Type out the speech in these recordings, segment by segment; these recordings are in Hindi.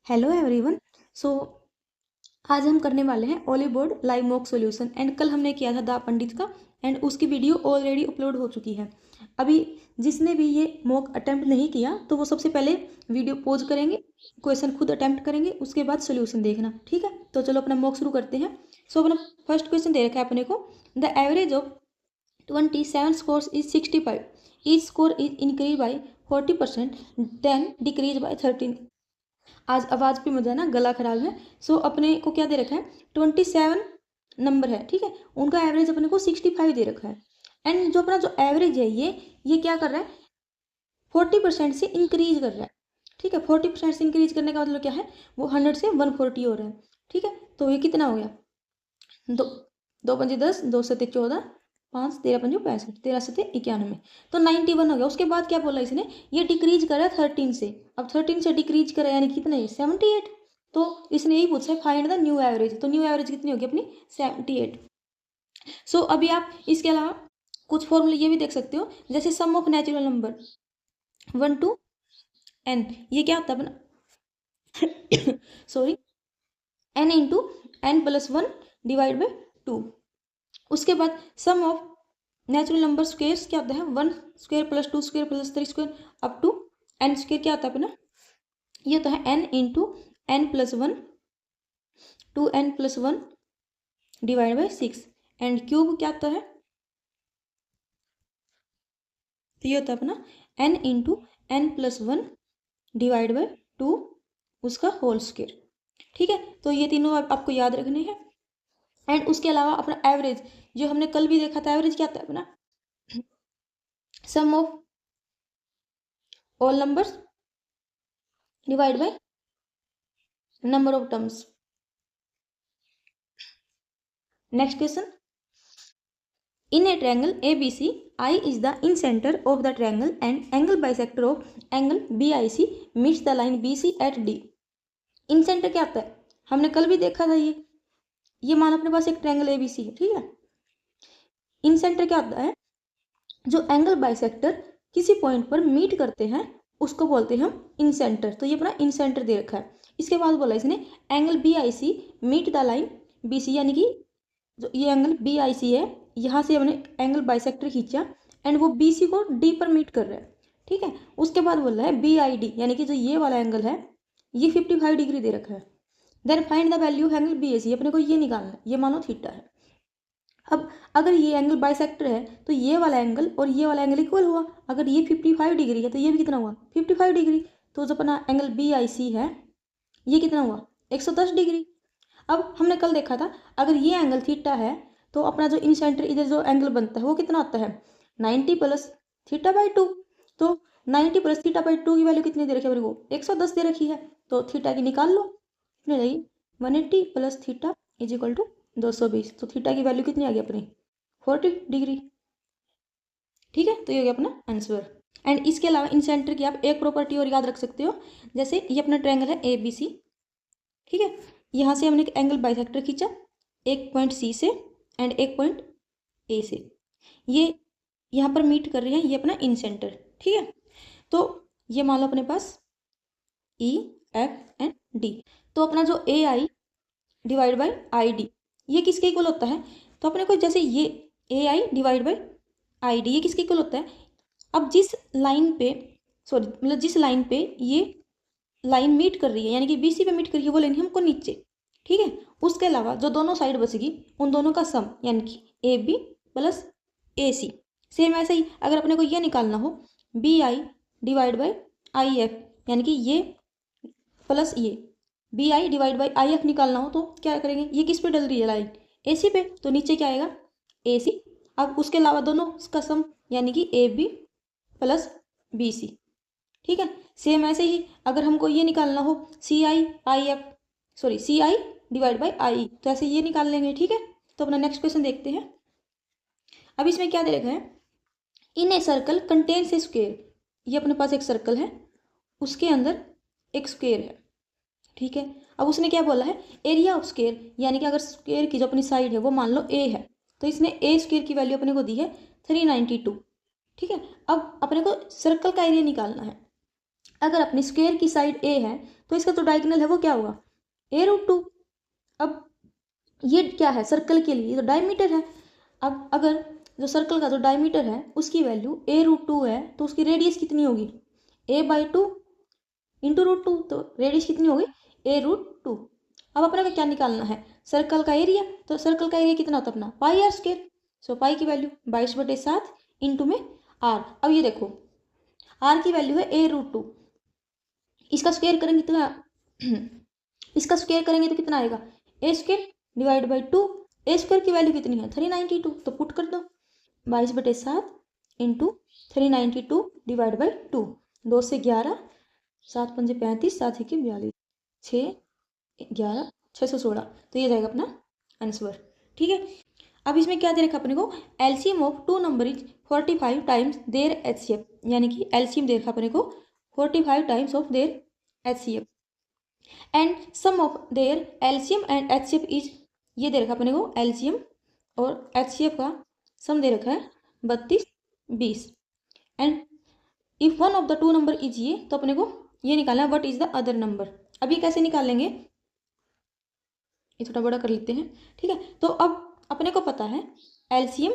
Hello everyone. सो आज हम करने वाले हैं ओली board live mock solution. And कल हमने किया था दा पंडित का एंड उसकी वीडियो ऑलरेडी अपलोड हो चुकी है। अभी जिसने भी ये मॉक अटेम्प्ट नहीं किया तो वो सबसे पहले वीडियो पॉज करेंगे, क्वेश्चन खुद अटेम्प्ट करेंगे, उसके बाद सोल्यूशन देखना, ठीक है। तो चलो अपना मॉक शुरू करते हैं। सो अपना फर्स्ट क्वेश्चन दे रखा है अपने को, the average of 27 scores is 65. Each score is increased by 40%, then decreased by 13. आज आवाज़ पे मजा ना, गला खराब है। सो अपने को क्या दे रखा है, 27 नंबर है, ठीक है। उनका एवरेज अपने को 65 दे रखा है। एंड जो अपना जो एवरेज है ये क्या कर रहा है, 40% से इंक्रीज कर रहा है, ठीक है। 40% से इंक्रीज करने का मतलब क्या है, वो 100 से 140 हो रहा है, ठीक है। तो ये कितना हो गया, दो दो पंजे 10, 2 सत्ते 14, 5 13 पंजे 65, 13 सत्ते 91, तो 91 हो गया। उसके बाद क्या बोला इसने, ये डिक्रीज करा 13 से। अब 13 से डिक्रीज करा यानी कितना, 78। तो इसने यही पूछा है फाइंड द न्यू एवरेज। तो न्यू एवरेज कितनी होगी अपनी, 78। सो अभी आप इसके अलावा कुछ फॉर्मूले ये भी देख सकते हो, जैसे sum of natural number 1 to n, ये क्या होता है अपना sorry, n into n plus 1 divide by 2। उसके बाद sum of natural number squares क्या होता है, 1 square plus 2 square plus 3 square up to n square, क्या होता है अपना, ये होता है n into n plus 1 two n plus 1 divide by 6। And cube क्या होता है, तो ये होता है अपना n into n plus 1 divide by 2 उसका होल स्क्वेयर, ठीक है। तो ये तीनों आपको याद रखने हैं। एंड उसके अलावा अपना एवरेज जो हमने कल भी देखा था, एवरेज क्या होता है अपना, sum of all numbers divide by number of terms. Next question, in a triangle ABC, I is the incenter of the triangle and angle bisector of angle BIC meets the line BC at D. इंसेंटर क्या होता है, हमने कल भी देखा था। ये मान अपने पास एक ट्रायंगल ABC है, ठीक है। इंसेंटर क्या होता है, जो एंगल बाइसेक्टर किसी पॉइंट पर मीट करते हैं उसको बोलते हैं हम इंसेंटर। तो ये अपना इंसेंटर दे रखा है। इसके बाद बोला इसने angle BIC meet the line BC, यानी कि जो ये एंगल BIC है, यहाँ से हमने एंगल बाइसेक्टर खींचा एंड वो BC को D पर मीट कर रहा है, ठीक है। उसके बाद बोल रहा है BID, यानी कि जो ये वाला एंगल है ये 55 डिग्री दे रखा है। Then find the value angle BAC, अपने को ये निकालना है, ये मानो थीटा है। अब अगर ये एंगल बाइसेक्टर है तो ये वाला एंगल और ये वाला एंगल इक्वल हुआ। अगर ये 55 डिग्री है तो ये भी कितना हुआ, 55 डिग्री। तो जो अपना एंगल BIC है ये कितना हुआ, 110 डिग्री। अब हमने कल देखा था, अगर ये एंगल थीटा है तो अपना जो इन सेंटर इधर जो एंगल बनता है वो कितना आता है, 90 प्लस थीटा बाई 2। तो 90 प्लस थीटा बाई 2 की वैल्यू कितनी दे रखी है, वो 110 दे रखी है। तो थीटा की निकाल लो, कितनी रहेगी, 180 plus theta is equal to 220। तो थीटा की वैल्यू कितनी आ गई अपनी, 40 डिग्री, ठीक है। तो ये हो गया अपना आंसर। एंड इसके अलावा इन सेंटर की आप एक प्रॉपर्टी और याद रख सकते हो, जैसे ये अपना ट्रायंगल है ABC, ठीक है। यहाँ से हमने एक एंगल बाइसेक्टर खींचा एक पॉइंट C से एंड एक पॉइंट A से, ये यहाँ पर मीट कर रहे हैं, ये अपना इन सेंटर, ठीक है। तो ये मान लो अपने पास E F एंड D। तो अपना जो AI डिवाइड बाई ID ये किसके इक्वल होता है, तो अपने को जैसे ये AI डिवाइड बाई ID ये किसके इक्वल होता है। अब जिस लाइन पे सॉरी मतलब जिस लाइन पे ये लाइन मीट कर रही है, यानी कि BC पे मीट कर रही है, वो लेनी हमको नीचे, ठीक है। उसके अलावा जो दोनों साइड बचेगी उन दोनों का सम, यानी कि AB प्लस AC। सेम ऐसे ही अगर अपने को ये निकालना हो BI डिवाइड बाई IF, यानी कि ये प्लस ये BI डिवाइड बाई IF निकालना हो तो क्या करेंगे, ये किस पे डल रही है लाइन, AC पे, तो नीचे क्या आएगा AC। अब उसके अलावा दोनों का सम यानी कि AB प्लस BC, ठीक है। सेम ऐसे ही अगर हमको ये निकालना हो CI डिवाइड बाई IE, तो ऐसे ये निकाल लेंगे, ठीक है। तो अपना नेक्स्ट क्वेश्चन देखते हैं। अब इसमें क्या दे रखा है, in a circle contains a square, ये अपने पास एक सर्कल है उसके अंदर एक स्क्वेयर है, ठीक है। अब उसने क्या बोला है, एरिया ऑफ स्क्वेयर, यानी कि अगर स्क्वेयर की जो अपनी साइड है वो मान लो A है, तो इसने A स्क्वेयर की वैल्यू अपने को दी है 392, ठीक है। अब अपने को सर्कल का एरिया निकालना है। अगर अपनी स्क्वायर की साइड ए है तो इसका जो डायगोनल है वो क्या होगा, a√2। अब ये क्या है, सर्कल के लिए ये तो डायमीटर है। अब अगर जो सर्कल का जो डायमीटर है उसकी वैल्यू a√2 है तो उसकी रेडियस कितनी होगी, a/2 इंटू √2, तो रेडियस कितनी होगी, a√2। अब अपने को क्या निकालना है, सर्कल का एरिया। तो सर्कल का एरिया कितना होता है अपना, πr²। सो पाई की वैल्यू 22/7 इंटू में r। अब ये देखो r की वैल्यू है a√2, इसका स्क्वायर करेंगे तो इसका स्क्वायर करेंगे तो कितना आएगा, a² डिवाइड बाई 2। a² की वैल्यू कितनी है 392, तो पुट कर दो 22/7 इंटू 392 डिवाइड बाई 2। 2 से 11, 7 पंजे 35, 7 1 42, 6 11 616, तो ये जाएगा अपना आंसर। ठीक है, अब इसमें क्या दे रखा अपने को, LCM of two number is 45 times their HCF, यानी कि एलसीएम दे रखा अपने को 45 times of their HCF and sum of their LCM and HCF is, ये दे रखा अपने को एलसीएम और एचसीएफ का सम दे रखा है 32 20 and if one of the two number is ये, तो अपने को ये निकालना है what is the other number. अब ये कैसे निकालेंगे, ये थोड़ा बड़ा कर लेते हैं। ठीक है, तो अब अपने को पता है एलसीएम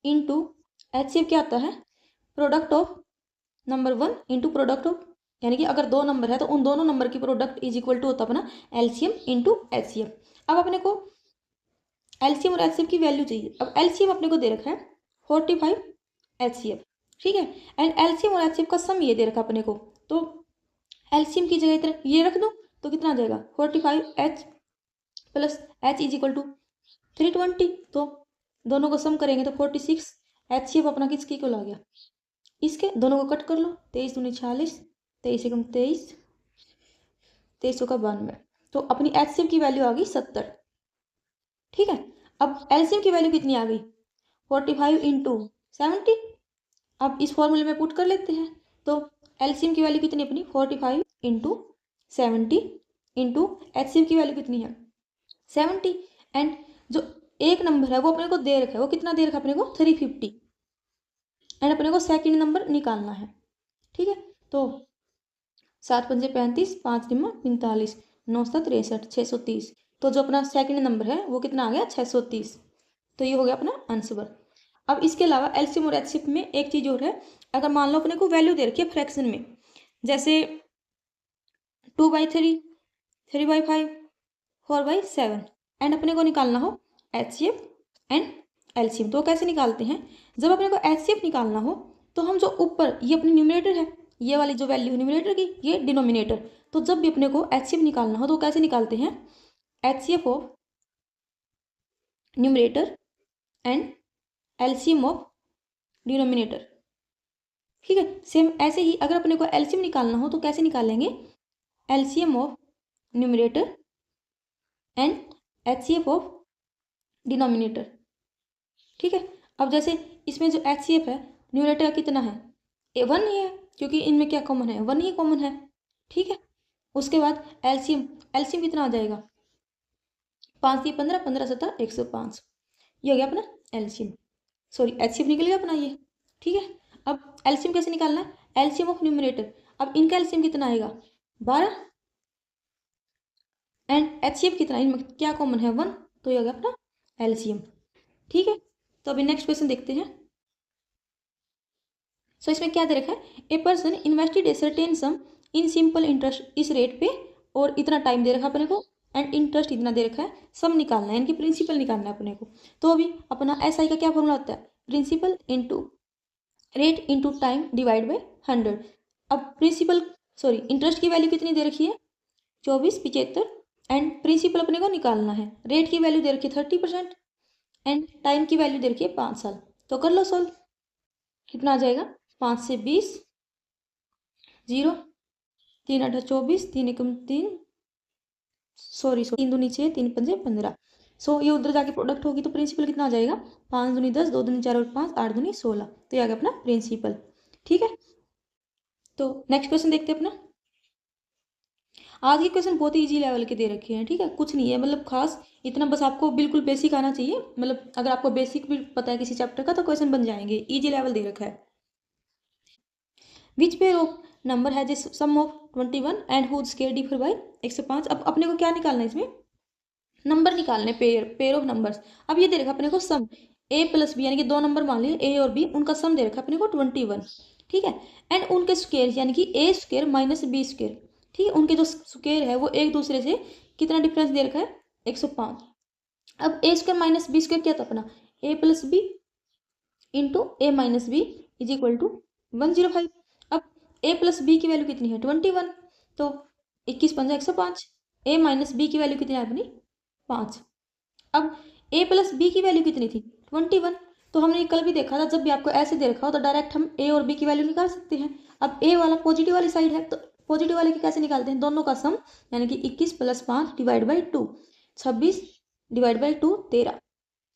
इंटू एचसीएफ क्या आता है, product of number 1 into product of, यानी कि अगर दो नंबर है तो उन दोनों नंबर की प्रोडक्ट इज इक्वल टू होता अपना एलसीएम इंटू एचसीएफ। अब अपने को एलसीएम और एचसीएफ की वैल्यू चाहिए। अब एलसीएम अपने को दे रखा है 45 एचसीएफ, ठीक है, एंड एलसीएम और एचसीएफ का सम ये दे रखा अपने को, तो एलसीएम की जगह इधर ये रख दो तो कितना आ जाएगा 45h plus h is equal to 320, तो दोनों को सम करेंगे तो 46। एचसीएफ अपना किसकी को आ गया, इसके, दोनों को कट कर लो, 23 दूनी 40, 23 एकम 23, 23 का 92, तो अपनी एचसीएफ की वैल्यू आ गई 70। ठीक है, अब एलसीएम की वैल्यू कितनी आ गई 45 इंटू 70। अब इस फॉर्मूले में पुट कर लेते हैं, तो एलसीएम की वैल्यू कितनी अपनी 45 इंटू 70 इंटू एचसीएफ की वैल्यू कितनी है 70, एंड जो एक नंबर है वो अपने को दे रखा है, वो कितना दे रखा है अपने को 350, एंड अपने को सेकंड नंबर निकालना है। ठीक है, तो 7 पंजे 35, 5 निम्मा 45, 9 7 63, 630, तो जो अपना सेकंड नंबर है वो कितना आ गया 630, तो ये हो गया अपना आंसर। अब इसके अलावा एलसीएम और एचसीएफ में एक चीज़ और है, अगर मान लो अपने को वैल्यू दे रखी है फ्रैक्शन में, जैसे 2/3, 3/5, 4/7, एंड अपने को निकालना हो एचसीएफ एंड एलसीएम, तो कैसे निकालते हैं, जब अपने को एचसीएफ निकालना हो तो हम जो ऊपर ये अपनी न्यूमरेटर है, ये वाली जो वैल्यू न्यूमरेटर की, ये डिनोमिनेटर, तो जब भी अपने को एचसीएफ निकालना हो तो कैसे निकालते हैं, HCF of numerator and LCM of denominator. ठीक है, सेम ऐसे ही अगर अपने को एलसीएम निकालना हो तो कैसे निकालेंगे, LCM of numerator and HCF of denominator. ठीक है, अब जैसे इसमें जो एचसीएफ है न्यूमरेटर कितना है 1 ही है, क्योंकि इनमें क्या कॉमन है 1 ही कॉमन है। ठीक है, उसके बाद एलसीएम, एलसीएम कितना आ जाएगा 5 × 15, 15 × 7 105, ये हो गया अपना एलसीएम, सॉरी एचसीएफ निकल गया अपना ये। ठीक है, अब एलसीएम कैसे निकालना है, एलसीएम ऑफ न्यूमरेटर, अब इनका एलसीएम कितना आएगा 12, एंड एचसीएफ कितना, इनमें क्या कॉमन है 1, तो ये हो गया अपना एलसीएम। ठीक है, तो अभी नेक्स्ट क्वेश्चन देखते हैं। सो इसमें क्या दे रखा है, a person invested a certain some in simple interest, इस रेट पे और इतना टाइम दे रखा अपने को, एंड इंटरेस्ट इतना दे रखा है, सम निकालना है, इनकी प्रिंसिपल निकालना है अपने को। तो अभी अपना एसआई का क्या फॉर्मूला होता है, principal into rate into time divide by 100। अब प्रिंसिपल सॉरी इंटरेस्ट की वैल्यू कितनी दे रखी है 2475, एंड प्रिंसिपल अपने को निकालना है, रेट की वैल्यू दे रखी है 30%, एंड टाइम की वैल्यू दे रखी है 5 साल। तो कर लो सॉल्व, कितना आ जाएगा 5 से 20, 0, 3 8 24, 3 एकम 3, सॉरी 3 दूनी 6, 3 पंजे 15, सो ये उधर जाके प्रोडक्ट होगी तो प्रिंसिपल कितना आ जाएगा 5 दूनी 10, 2 दूनी 4 और 5, 8 दूनी 16, तो ये आ गया अपना प्रिंसिपल। ठीक है, तो नेक्स्ट क्वेश्चन देखते हैं अपना। आज के क्वेश्चन बहुत ही इजी लेवल के दे रखे हैं। ठीक है, कुछ नहीं है मतलब खास, इतना बस आपको बिल्कुल बेसिक आना चाहिए, मतलब अगर आपको बेसिक भी पता है किसी चैप्टर का तो क्वेश्चन बन जाएंगे, इजी लेवल दे रखा है। विच पेयर ऑफ नंबर है जिस sum of 21 and whose square differ by 105। अब अपने को क्या निकालना है, इसमें नंबर निकालने, पेयर ऑफ नंबर्स। अब ये दे रखा अपने को सम a प्लस बी, यानी कि दो नंबर मान लिए a और b, उनका सम दे रखा अपने को 21, ठीक है। एंड उनके स्क्वायर यानी कि a square minus b square, ठीक है, उनके जो स्क्वायर है वो एक दूसरे से कितना डिफरेंस दे रखा है, 105। अब a square minus b square क्या था अपना, a plus b into a minus B is equal to 105। अब a प्लस बी की वैल्यू कितनी है, 21, तो 21 पंजा 105। a माइनस बी की वैल्यू कितनी है अपनी, 5। अब a प्लस बी की वैल्यू कितनी थी, 21। तो हमने कल भी देखा था, जब भी आपको ऐसे दे रखा हो तो डायरेक्ट हम a और b की वैल्यू निकाल सकते हैं। अब a वाला पॉजिटिव वाली साइड है, तो पॉजिटिव वाले की कैसे निकालते हैं, दोनों का सम, यानी कि 21 plus 5 divide by 2, 26 divide by 2 13,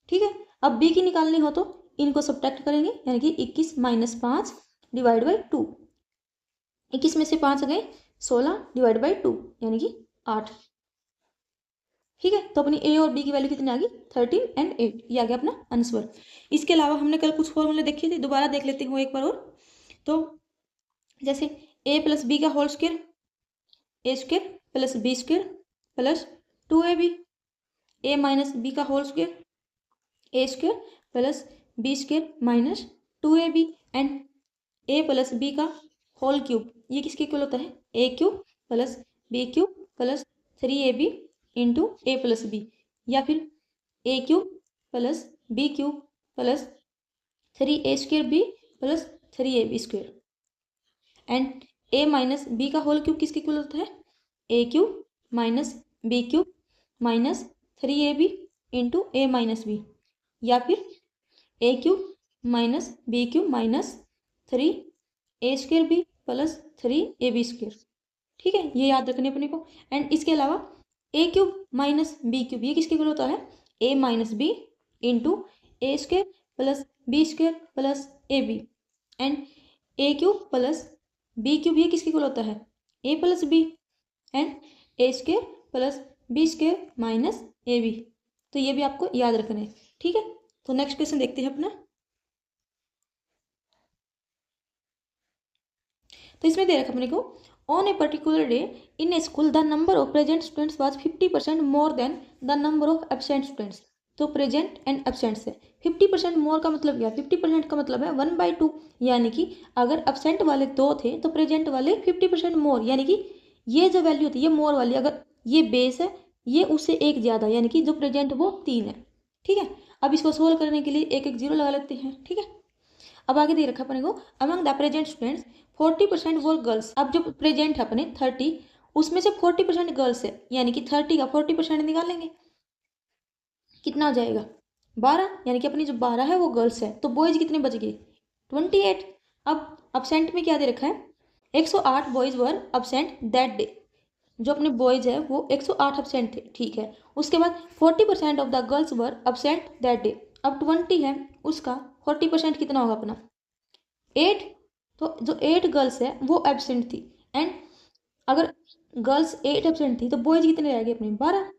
ठीक है। अब b की निकालनी हो तो इनको सब्ट्रैक्ट करेंगे, यानी कि 21 माइनस 5 डिवाइड बाई 2, 21 में से 5 गए 16 डिवाइड बाई 2, यानी कि 8, ठीक है। तो अपनी a और b की वैल्यू कितनी आ गई, 13 एंड 8, ये आ गया अपना आंसर। इसके अलावा हमने कल कुछ फॉर्मूले देखे थे, दोबारा देख लेते हैं एक बार और। तो जैसे a प्लस बी का whole square, a square plus B square plus 2ab, a minus B का whole square, a square plus B square minus 2ab, and a plus B का होल क्यूब, ये किसके इक्वल होता है, a cube plus B cube plus 3ab into A plus B, या फिर A cube plus B cube plus 3a square B plus 3ab square, and a minus B का होल क्यूब किसके इक्वल होता है, a cube minus b cube minus 3ab into a minus b, या फिर a cube minus b cube minus 3a square B plus 3ab square, ठीक है, ये याद रखने अपने को। एंड इसके अलावा a cube minus b cube, ये किसके इक्वल होता है, a minus b into a square plus B square plus a B, and a cube plus B cube, ये किसके इक्वल होता है, a plus b, and a square plus B square minus a b. तो ये भी आपको याद रखना है, ठीक है। तो नेक्स्ट क्वेश्चन देखते हैं अपना। तो इसमें दे रखा अपने को, on a particular day in A school the number of present students was 50% more than the number of absent students. तो प्रेजेंट एंड एब्सेंट से 50% मोर का मतलब क्या, 50% का मतलब है 1/2, यानी कि अगर एब्सेंट वाले 2 थे तो प्रेजेंट वाले 50% मोर, यानी कि ये जो वैल्यू होती है मोर वाली, अगर ये बेस है ये उससे एक ज़्यादा, यानी कि जो प्रेजेंट वो 3 है, ठीक है। अब इसको सोल्व करने के लिए एक एक जीरो लगा लेते हैं, ठीक है। अब आगे दे रखा अपने को, अमंग द प्रेजेंट स्टूडेंट्स 40% वो गर्ल्स। अब जो प्रेजेंट है अपने 30, उसमें से 40% गर्ल्स है, यानी कि 30 का 40% निकालेंगे, कितना हो जाएगा 12, यानी कि अपनी जो 12 है वो गर्ल्स है, तो बॉयज कितने बच गए 28। अब अब्सेंट में क्या दे रखा है, 108 boys were absent that day, जो अपने बॉयज है वो 108 अब्सेंट थे, ठीक है। उसके बाद 40% of the girls were absent that day, अब 20 है उसका 40% कितना होगा अपना 8, तो जो 8 गर्ल्स है वो एब्सेंट थी, एंड अगर गर्ल्स 8 एब्सेंट थी तो बॉयज कितने रह गए अपने 12।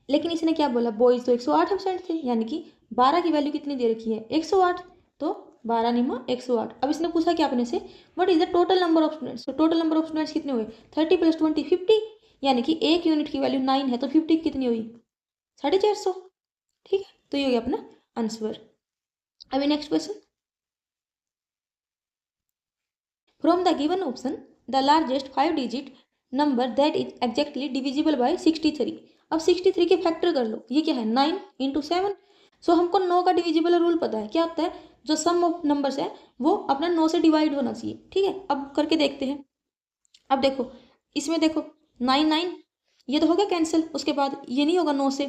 लेकिन इसने क्या बोला, बॉयज तो 108 एब्सेंट थे, यानी कि 12 की वैल्यू कितनी दे रखी है 108, तो 12 निमा 108। अब इसने पूछा क्या अपने से, what is the total number of students, तो टोटल नंबर ऑफ स्टूडेंट्स कितने हुए 30 प्लस 20 50, यानी कि एक यूनिट की वैल्यू 9 है तो 50 कितनी हुई 450, ठीक है। तो ये हो गया अपना आंसर। अभी next question, from the given option the largest 5 digit number that is exactly divisible by 63। अब 63 के फैक्टर कर लो, ये क्या है 9 इंटू 7। सो हमको 9 का डिविजिबल रूल पता है, क्या होता है, जो सम ऑफ नंबर्स है वो अपना 9 से डिवाइड होना चाहिए, ठीक है। अब करके देखते हैं। अब देखो इसमें देखो 9 9 ये तो हो गया कैंसिल, उसके बाद ये नहीं होगा 9 से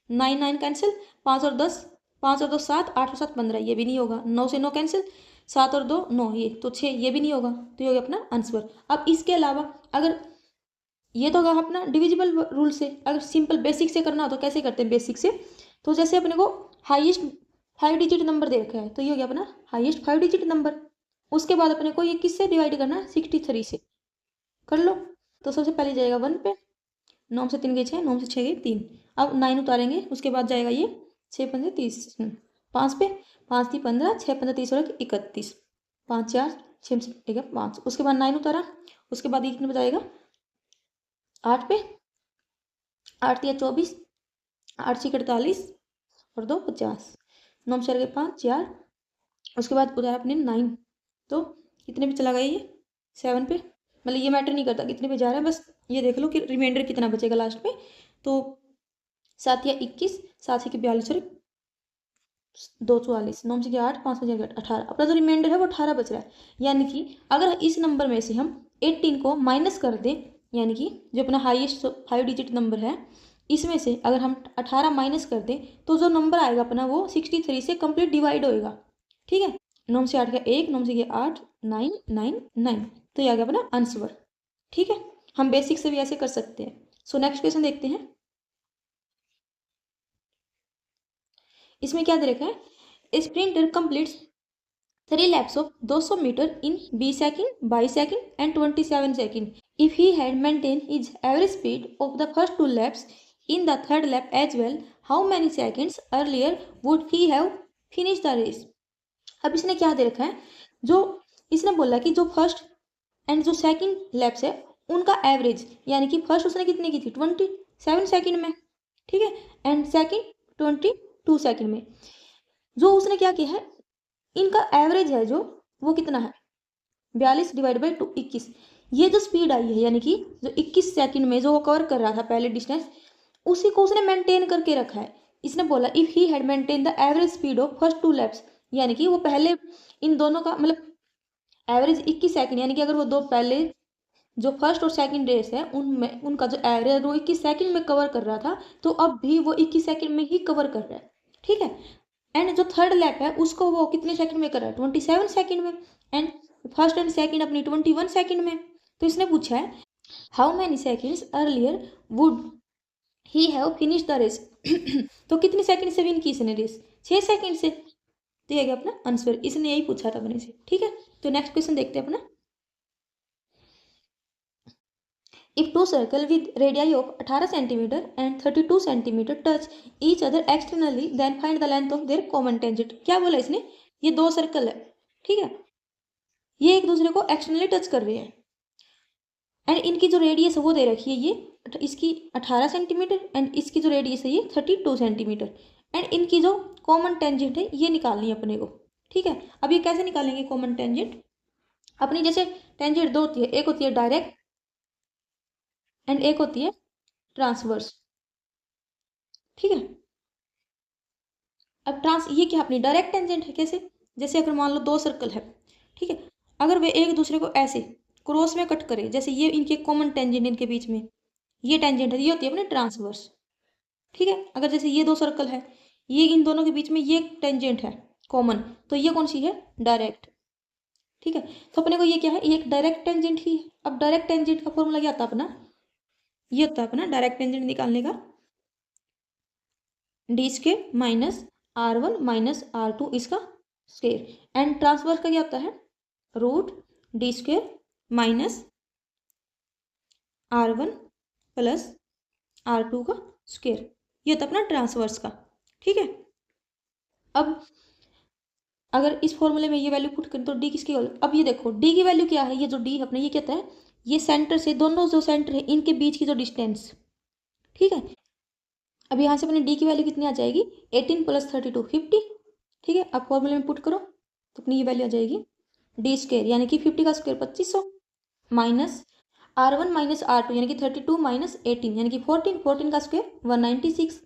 9 9 कैंसिल, 5 और 10, 5 और 2 7, 8 और 7 15, ये भी नहीं होगा, 9 से 9 कैंसिल, 7 और 2 9, ये तो 6, ये भी नहीं होगा, तो ये हो गया अपना आंसर। अब इसके अलावा अगर ये तो होगा अपना डिविजिबल रूल से, अगर सिंपल बेसिक से करना हो तो कैसे करते हैं बेसिक से, तो जैसे अपने को हाईएस्ट 5 डिजिट नंबर दे रखा है तो ये हो गया अपना हाईएस्ट 5 डिजिट नंबर। उसके बाद अपने को ये किससे डिवाइड करना है 63 से, कर लो। तो सबसे पहले जाएगा 1 पे, 9 से 3 गए 6, 9 से 6 गए 3, अब 9 उतारेंगे, उसके बाद जाएगा ये 6 15 30, 5 पे 5 3 15, 6 15 30 और 31, 5 4 6 से ठीक है 5, उसके बाद 9 उतारा, उसके बाद ये कितने बजाएगा 8 पे, 8 या 24, 8 से 48 और 2 50, 9 4 के 5 4, उसके बाद उतारा अपने 9, तो कितने पे चला गया ये 7 पे, मतलब ये मैटर नहीं करता कितने पे जा रहा है, बस ये देख लो कि रिमाइंडर कितना बचेगा लास्ट में। तो 7 या 21, 7 से 42 और 2 44, 9 से 8, 5 से 18, अपना जो रिमाइंडर है वो 18 बच रहा है। यानी कि अगर इस नंबर में से हम 18 को माइनस कर दें, यानी कि जो अपना हाईएस्ट 5 डिजिट नंबर है इसमें से अगर हम 18 माइनस कर दें तो जो नंबर आएगा अपना वो 63 से कंप्लीट डिवाइड होएगा। ठीक है, 9 से 8 का 1, 9 से 8, 9 9 9, तो ये आ गया अपना आंसर। ठीक है, हम बेसिक से भी ऐसे कर सकते हैं। सो नेक्स्ट क्वेश्चन देखते हैं। इसमें क्या दे रखा है, a sprinter completes 3 laps of 200 meter in 20 second, 22 second and 27 second. If he had maintain his average speed of the first 2 laps in the third lap as well, how many seconds earlier would he have finish the race. अब इसने क्या दे रखा है, जो इसने बोला कि जो फर्स्ट एंड जो सेकंड लैप्स है उनका एवरेज, यानी कि फर्स्ट उसने कितने की थी 27 सेकंड में, ठीक है, एंड सेकंड 22 सेकंड में। जो उसने क्या किया है, इनका एवरेज है जो वो कितना है 42 डिवाइड बाई 2 21। ये जो स्पीड आई है यानी कि जो 21 सेकंड में जो वो कवर कर रहा था पहले डिस्टेंस, उसी को उसने मेंटेन करके रखा है। इसने बोला if he had maintain the average speed of first 2 lapse, यानी कि वो पहले इन दोनों का मतलब एवरेज 21 सेकंड, यानी कि अगर वो दो पहले जो फर्स्ट और सेकंड रेस है उनमें उनका जो एवरेज वो 21 सेकंड में कवर कर रहा था, तो अब भी वो 21 सेकंड में ही कवर कर रहा है। ठीक है, एंड जो थर्ड लैप है उसको वो कितने सेकंड में कर रहा है 27 सेकंड में, एंड फर्स्ट एंड सेकंड अपनी 21 सेकंड में। तो इसने पूछा है how many seconds earlier would he have finish the race. तो कितने सेकंड से विन की इसने रेस, 6 सेकंड से, तो ये गया अपना आंसर। इसने यही पूछा था अपने से। ठीक है, तो नेक्स्ट क्वेश्चन देखते हैं अपना। If two circles with radii of 18 cm and 32 cm touch each other externally, then find the length of their common tangent। क्या बोला इसने, ये दो सर्कल है, ठीक है, ये एक दूसरे को एक्सटर्नली टच कर रहे हैं एंड इनकी जो रेडियस है वो दे रखी है, ये इसकी 18 सेंटीमीटर एंड इसकी जो रेडियस है ये 32 सेंटीमीटर, एंड इनकी जो कॉमन टेंजेंट है ये निकालनी है अपने को। ठीक है, अब ये कैसे निकालेंगे कॉमन टेंजेंट, अपनी जैसे टेंजेंट दो होती है, एक होती है डायरेक्ट एंड एक होती है ट्रांसवर्स। ठीक है, अब ये क्या अपनी डायरेक्ट टेंजेंट है, कैसे, जैसे अगर मान लो दो सर्कल है, ठीक है, अगर वे एक दूसरे को ऐसे क्रॉस में कट करे, जैसे ये इनके कॉमन टेंजेंट इनके बीच में ये टेंजेंट है, ये होती है अपनी ट्रांसवर्स। ठीक है, अगर जैसे ये दो सर्कल है, ये इन दोनों के बीच में ये टेंजेंट है कॉमन, तो ये कौन सी है डायरेक्ट। ठीक है, तो अपने को ये क्या है, ये एक डायरेक्ट टेंजेंट ही है। अब डायरेक्ट टेंजेंट का फॉर्मूला क्या होता है अपना, ये होता है अपना डायरेक्ट टेंजेंट निकालने का D square minus R1 minus R2 इसका स्क्वायर, एंड ट्रांसवर्स का क्या होता है root d square minus R1 plus R2 का स्क्वायर, ये होता है अपना ट्रांसवर्स का। ठीक है, अब अगर इस फॉर्मूले में ये वैल्यू पुट करें तो डी किसकी वैल्यू, अब ये देखो डी की वैल्यू क्या है, ये जो डी अपने ये कहता है ये सेंटर से दोनों जो सेंटर है इनके बीच की जो डिस्टेंस। ठीक है, अब यहाँ से अपने डी की वैल्यू कितनी आ जाएगी 18 प्लस 32 50। ठीक है, अब फॉर्मूले में पुट करो तो अपनी ये वैल्यू आ जाएगी डी स्क्वायर यानी कि 50 का square 2500 minus R1 minus R2 यानी कि 32 माइनस 18 यानी कि 14, 14 का स्क्वायर 196।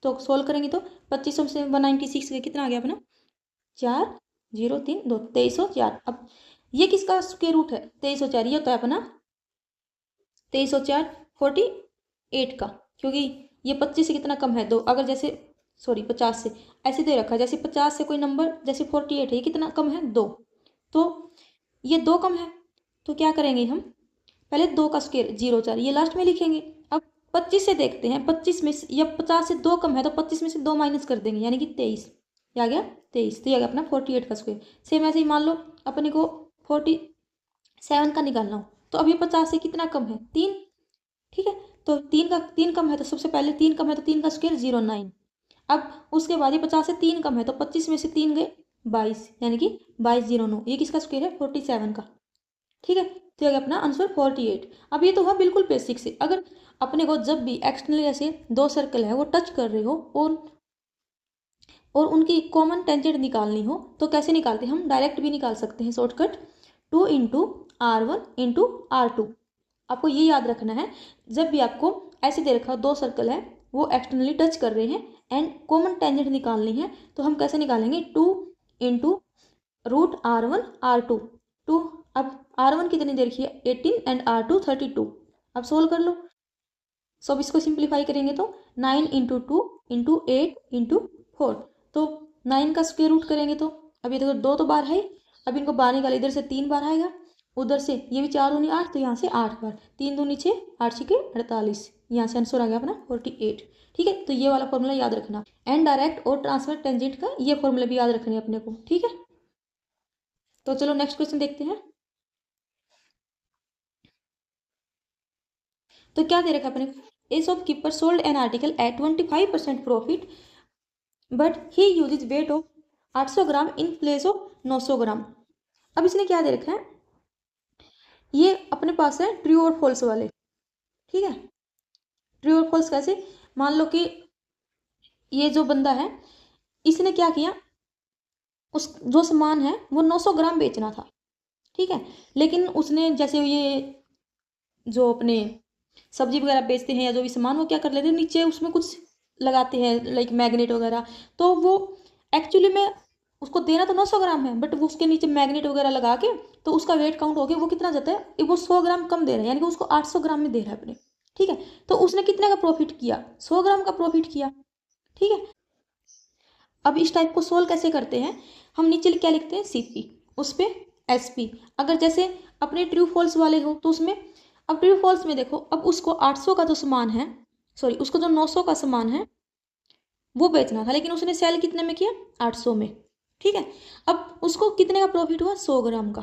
तो सोल्व करेंगे तो 2500 से 196 का कितना आ गया अपना 4 0 3 2 2304। अब ये किसका स्क्वायर रूट है 2304, ये होता है अपना 2304 48 का, क्योंकि ये 25 से कितना कम है 2, अगर जैसे सॉरी 50 से ऐसे दे रखा है, जैसे 50 से कोई नंबर जैसे 48 है, ये कितना कम है 2, तो ये 2 कम है, तो क्या करेंगे हम पहले 2 का स्क्वायर 04 ये लास्ट में लिखेंगे। अब 25 से देखते हैं, 25 में से या 50 से 2 कम है तो 25 में से 2 माइनस कर देंगे यानी कि 23, आ गया 23, तो ये आ गया अपना 48 का स्क्वायर। सेम ऐसे ही मान लो अपने को 47 का निकालना हो, तो अब ये 50 से कितना कम है 3। ठीक है, तो 3 कम है तो सबसे पहले 3 कम है तो 3 का स्क्वायर 09। अब उसके बाद ये 50 से 3 कम है तो 25 में से 3 गए 22 यानी कि 2209, ये किसका स्क्वायर है 47 का। ठीक है, तो ये अपना आंसर 48। अब ये तो हुआ बिल्कुल बेसिक से। अगर अपने को जब भी एक्सटर्नली ऐसे दो सर्कल है वो टच कर रहे हो और उनकी कॉमन टेंजेंट निकालनी हो तो कैसे निकालते हैं, हम डायरेक्ट भी निकाल सकते हैं shortcut 2 into R1 into R2। आपको ये याद रखना है, जब भी आपको ऐसे दे रखा हो दो सर्कल है वो एक्सटर्नली टच कर रहे हैं एंड कॉमन टेंजेंट निकालनी है तो हम कैसे निकालेंगे 2 इंटू रूट R1 R2 2। अब R1 कितनी दे रखी है 18 एंड R2 32। अब सोल्व कर लो। सो अब इसको सिंप्लीफाई करेंगे तो 9 इंटू 2 इंटू 8 इंटू 4, तो 9 का स्क्वायर रूट करेंगे तो अब ये देखो 2 तो बार है, अब इनको बाहर निकाले, इधर से 3 बार आएगा, उधर से ये भी 4 दूनी 8 तो यहाँ से 8 बार, 3 दूनी 6 8 6 48, यहाँ से आंसर आ गया अपना 48। ठीक है, तो ये वाला फॉर्मूला याद रखना एंड डायरेक्ट और ट्रांसफर टेंजेंट का ये फॉर्मूला भी याद रखने अपने को। ठीक है, तो चलो नेक्स्ट क्वेश्चन देखते हैं। तो क्या दे रखा अपने, a shopkeeper sold an article at 25% profit but he uses weight of 800 gram in place of 900 gram. अब इसने क्या दे रखा है, ये अपने पास है ट्रू और फॉल्स वाले। ठीक है, ट्रू और फॉल्स कैसे, मान लो कि ये जो बंदा है इसने क्या किया, उस जो सामान है वो 900 ग्राम बेचना था। ठीक है, लेकिन उसने जैसे ये जो अपने सब्जी वगैरह बेचते हैं या जो भी सामान वो क्या कर लेते हैं नीचे उसमें कुछ लगाते हैं लाइक मैग्नेट वगैरह, तो वो एक्चुअली में उसको देना तो 900 ग्राम है बट वो उसके नीचे मैग्नेट वगैरह लगा के तो उसका वेट काउंट हो गया वो कितना जाता है, वो 100 ग्राम कम दे रहा है, यानी कि उसको 800 ग्राम में दे रहा है अपने। ठीक है, तो उसने कितने का प्रॉफिट किया, 100 ग्राम का प्रॉफिट किया। ठीक है, अब इस टाइप को सोल्व कैसे करते हैं, हम नीचे क्या लिखते हैं CP, उस पर SP। अगर जैसे अपने ट्रू फॉल्स वाले हो तो उसमें, अब ट्रू फॉल्स में देखो, अब उसको 800 का जो सामान है, सॉरी उसको जो 900 का सामान है वो बेचना था लेकिन उसने सेल कितने में किया 800 में। ठीक है, अब उसको कितने का प्रॉफिट हुआ 100 ग्राम का।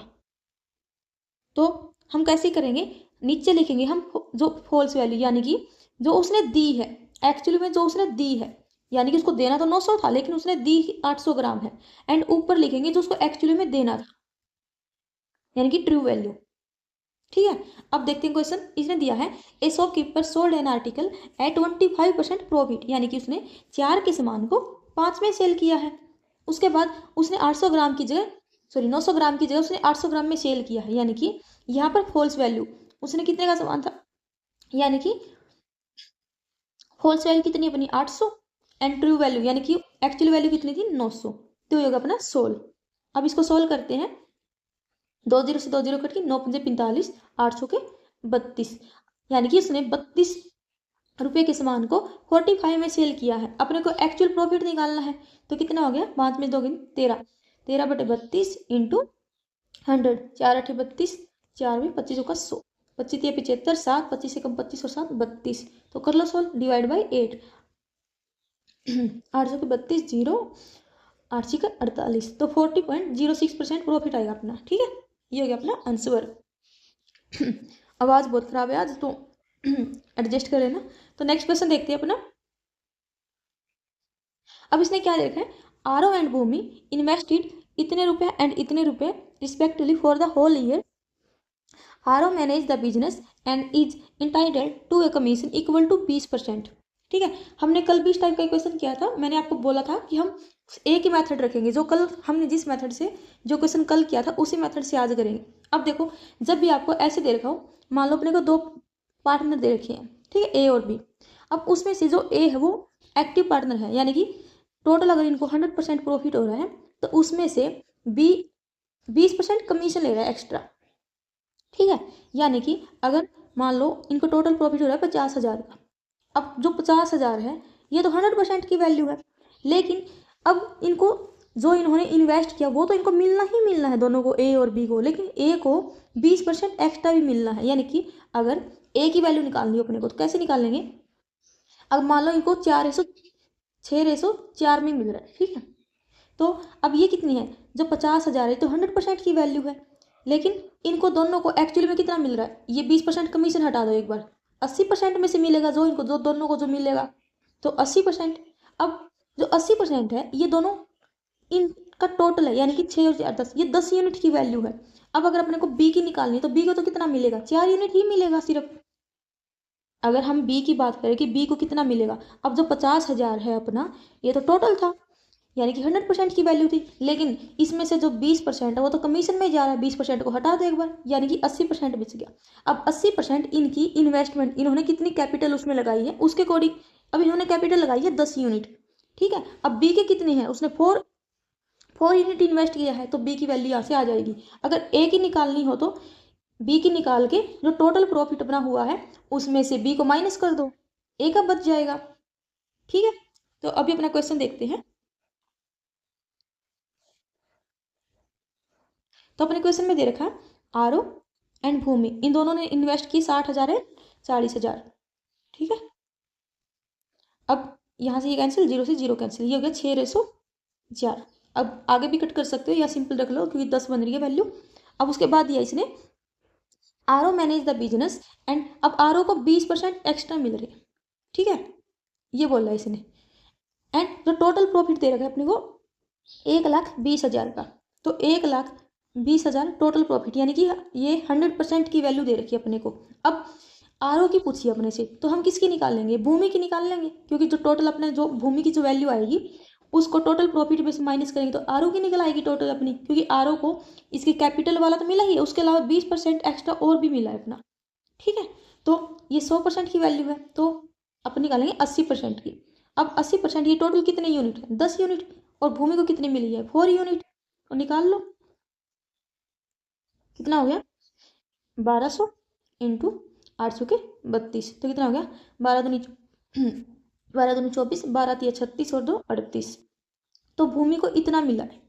तो हम कैसे करेंगे, नीचे लिखेंगे हम जो फॉल्स वैल्यू यानी कि जो उसने दी है, एक्चुअली में जो उसने दी है, यानी कि उसको देना तो 900 था लेकिन उसने दी 800 ग्राम है, एंड ऊपर लिखेंगे जो उसको एक्चुअली में देना था यानी कि ट्रू वैल्यू। ठीक है, अब देखते हैं क्वेश्चन, इसने दिया है a shopkeeper sold an article at 25% profit, यानी कि उसने 4 के सामान को 5 में सेल किया है। उसके बाद उसने 800 ग्राम की जगह, सॉरी 900 ग्राम की जगह उसने 800 ग्राम में सेल किया है, यानी कि यहाँ पर फॉल्स वैल्यू उसने कितने का सामान था, यानी कि फॉल्स वैल्यू कितनी बनी 800 एंड ट्रू वैल्यू यानी कि एक्चुअल वैल्यू कितनी थी 900, तो ये होगा अपना सोल्व। अब इसको सोल्व करते हैं, 2 0 से 2 0 कट के 9 पंजे 45, 800 के 32, यानी कि उसने 32 रुपये के सामान को 45 में सेल किया है। अपने को एक्चुअल प्रॉफिट निकालना है तो कितना हो गया, 5 में 2 13, 13/32 इंटू 100, 4 8 32, 4 में 25 का 100, 25 75, 7 25 से कम 25 और 7 32, तो कर लो सोल्व, डिवाइड बाई 8, 800 के 32 0, 8 का 48, तो 40.06% प्रॉफिट आएगा अपना। ठीक है, ये हो गया अपना आंसर। आवाज़ बहुत खराब है आज तो एडजस्ट कर लेना। तो नेक्स्ट क्वेश्चन देखते हैं अपना। अब इसने क्या देखा है, आरव एंड भूमि इन्वेस्टेड इतने रुपए एंड इतने रुपए respectively for the whole year. Aarav manage the business and is entitled to a commission equal to 20%। ठीक है, हमने कल भी इस टाइप का क्वेश्चन किया था, मैंने आपको बोला था कि हम एक ही मेथड रखेंगे, जो कल हमने जिस मेथड से जो क्वेश्चन कल किया था उसी मेथड से आज करेंगे। अब देखो, जब भी आपको ऐसे दे रखा हो, मान लो अपने को 2 पार्टनर दे रखे हैं, ठीक है, A और B। अब उसमें से जो A है वो एक्टिव पार्टनर है, यानी कि टोटल अगर इनको 100% प्रॉफिट हो रहा है तो उसमें से B 20% कमीशन ले रहा है एक्स्ट्रा। ठीक है, यानी कि अगर मान लो इनको टोटल प्रॉफिट हो रहा है 50,000 का, अब जो 50,000 है ये तो 100% की वैल्यू है, लेकिन अब इनको जो इन्होंने इन्वेस्ट किया वो तो इनको मिलना ही मिलना है, दोनों को A और B को, लेकिन A को 20% एक्स्ट्रा भी मिलना है। यानी कि अगर A की वैल्यू निकालनी हो अपने को तो कैसे निकाल लेंगे, अब मान लो इनको 6/4 में मिल रहा है। ठीक है, तो अब ये कितनी है, जो 50,000 है तो 100% की वैल्यू है, लेकिन इनको दोनों को एक्चुअली में कितना मिल रहा है, ये 20% कमीशन हटा दो एक बार, 80% में से मिलेगा जो इनको, जो दोनों को जो मिलेगा, तो 80%। अब जो 80% है ये दोनों इन का टोटल है, यानी कि 6 और 4 10, ये 10 यूनिट की वैल्यू है। अब अगर अपने को बी की निकालनी है तो बी को तो कितना मिलेगा, 4 यूनिट ही मिलेगा सिर्फ। अगर हम बी की बात करें कि बी को कितना मिलेगा, अब जो 50,000 है अपना, ये तो टोटल था, यानी कि 100% की वैल्यू थी, लेकिन इसमें से जो 20% है वो तो कमीशन में जा रहा है, 20% को हटा दो एक बार, यानी कि 80% बच गया। अब 80% इनकी इन्वेस्टमेंट, इन्होंने कितनी कैपिटल उसमें लगाई है उसके अकॉर्डिंग, अब इन्होंने कैपिटल लगाई है 10 यूनिट, ठीक है। अब बी के कितने हैं, उसने 4 यूनिट इन्वेस्ट किया है, तो बी की वैल्यू यहाँ से आ जाएगी। अगर ए की निकालनी हो तो बी की निकाल के जो टोटल प्रॉफिट अपना हुआ है उसमें से बी को माइनस कर दो, ए का बच जाएगा, ठीक है। तो अभी अपना क्वेश्चन देखते हैं। तो अपने क्वेश्चन में दे रखा है आरो एंड भूमि, इन दोनों ने इन्वेस्ट की 60,000 है 40,000, ठीक है। अब यहाँ से ये कैंसिल, 0 से 0 कैंसिल, ये हो गया 6:4। अब आगे भी कट कर सकते हो या सिंपल रख लो क्योंकि 10 बन रही है वैल्यू। अब उसके बाद दिया इसने आरो मैनेज द बिजनेस एंड, अब आरो को 20% एक्स्ट्रा मिल रही है, ठीक है, ये बोल रहा है इसने। एंड जो टोटल प्रॉफिट दे रखा है अपने को 1,20,000 का, तो 1,20,000 टोटल प्रॉफिट, यानी कि ये 100% की वैल्यू दे रखी है अपने को। अब आरओ की पूछी अपने से, तो हम किसकी निकाल लेंगे, भूमि की निकाल लेंगे, क्योंकि जो टोटल अपने जो भूमि की जो वैल्यू आएगी उसको टोटल प्रॉफिट में से माइनस करेंगे तो आरओ की निकल आएगी टोटल अपनी, क्योंकि आरओ को इसकी कैपिटल वाला तो मिला ही है, उसके अलावा 20% एक्स्ट्रा और भी मिला है अपना, ठीक है। तो ये 100% की वैल्यू है, तो अपन निकालेंगे 80% की। अब 80%, ये टोटल कितने यूनिट है, 10 यूनिट, और भूमि को कितनी मिली है 4 यूनिट, और निकाल लो कितना हो गया 1200 इंटू 800 के 32, तो कितना हो गया 12 दूनी 24, 12 तिया 36 और 2 38, तो भूमि को इतना मिला है।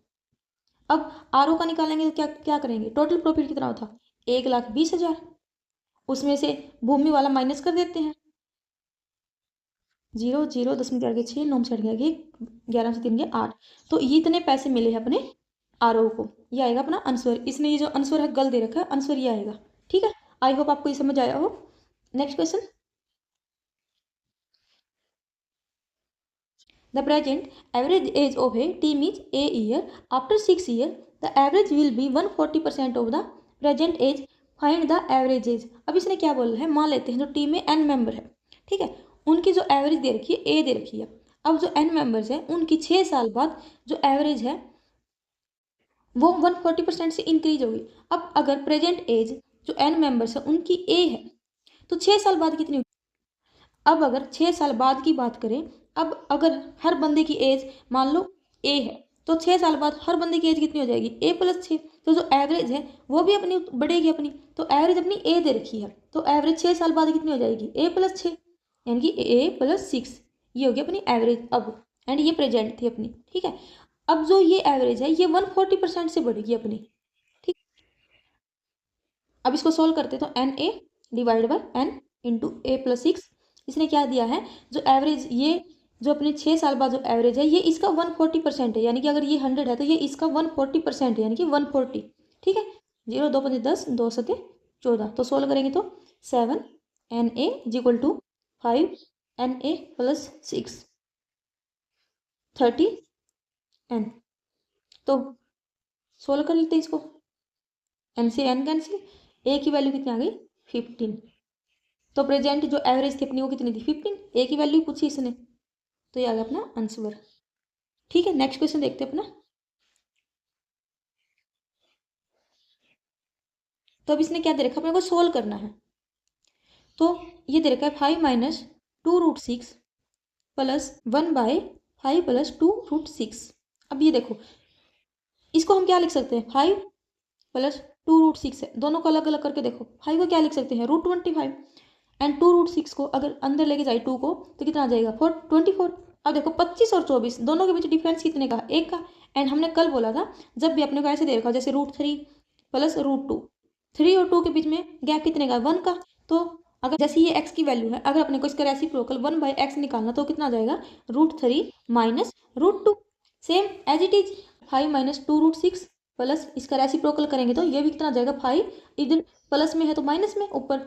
अब आरओ का निकालेंगे तो क्या क्या करेंगे, टोटल प्रॉफिट कितना था 1,20,000, उसमें से भूमि वाला माइनस कर देते हैं, 0 0 10 में 4 के 6 9 में 8 गया 11 से 3 गया 8, तो ये इतने पैसे मिले हैं अपने आरओ को, ये आएगा अपना आंसर। इसने ये जो आंसर है गल दे रखा है, आंसर ये आएगा, ठीक है। आई होप आपको ये समझ आया हो। Next question, the present average age of a team is a year. After 6 years, the average will be 140% of the present age. Find the average age. अब इसने क्या बोला है, मान लेते हैं जो टीम में n मेंबर है, ठीक है, उनकी जो एवरेज दे रखी है a दे रखी है। अब जो n मेंबर्स है उनकी 6 साल बाद जो एवरेज है वो 140% से इंक्रीज होगी। अब अगर प्रेजेंट एज जो n मेंबर्स है उनकी a है तो 6 साल बाद कितनी होगी। अब अगर 6 साल बाद की बात करें, अब अगर हर बंदे की एज मान लो ए है तो 6 साल बाद हर बंदे की एज कितनी हो जाएगी a+6, तो जो एवरेज है वो भी अपनी बढ़ेगी अपनी, तो एवरेज अपनी ए दे रखी है, तो एवरेज 6 साल बाद कितनी हो जाएगी a+6, यानी कि a+6, ये हो गया अपनी एवरेज अब, एंड ये प्रेजेंट थी अपनी, ठीक है। अब जो ये एवरेज है ये 140% से बढ़ेगी अपनी, ठीक। अब इसको सोल्व करते तो NA divide by N into a+6, इसने क्या दिया है जो एवरेज, ये जो अपने 6 साल बाद जो एवरेज है ये इसका 140% है, यानी कि अगर ये 100 है तो ये इसका 140% है, यानी कि 140, ठीक है। 0 2 5 10 2 7 14, तो सोल्व करेंगे तो 7 NA equal to 5 NA plus 6 30 N, तो सोल्व कर लेते हैं इसको, N से N कैंसिल, A की वैल्यू कितनी आ गई 15, तो प्रेजेंट जो एवरेज थी अपनी वो कितनी थी 15, A की वैल्यू पूछी इसने, तो ये आ गया अपना आंसर, ठीक है। नेक्स्ट क्वेश्चन देखते हैं अपना। तो अब इसने क्या दे रखा अपने को सोल्व करना है, तो ये दे रखा है 5 - 2√6 प्लस 1/5 प्लस 2√6। अब ये देखो इसको हम क्या लिख सकते हैं, 5 प्लस 2√6 है, दोनों को अलग अलग करके देखो, 5 को क्या लिख सकते हैं √25, एंड 2√6 को अगर अंदर लेके जाए 2 को तो कितना आ जाएगा 24। अब देखो 25 और 24 दोनों के बीच डिफरेंस कितने का, 1 का, एंड हमने कल बोला था जब भी अपने को ऐसे दे रखा जैसे √3 प्लस √2, 3 और 2 के बीच में गैप कितने का 1 का, तो अगर जैसे ये x की वैल्यू है, अगर अपने को इसका रेसिप्रोकल 1/x निकालना तो कितना आ जाएगा √3 minus √2, same as it is 5 - 2√6 plus इसका रेसिप्रोकल करेंगे तो ये भी कितना आ जाएगा 5, इधर प्लस में है तो माइनस में, ऊपर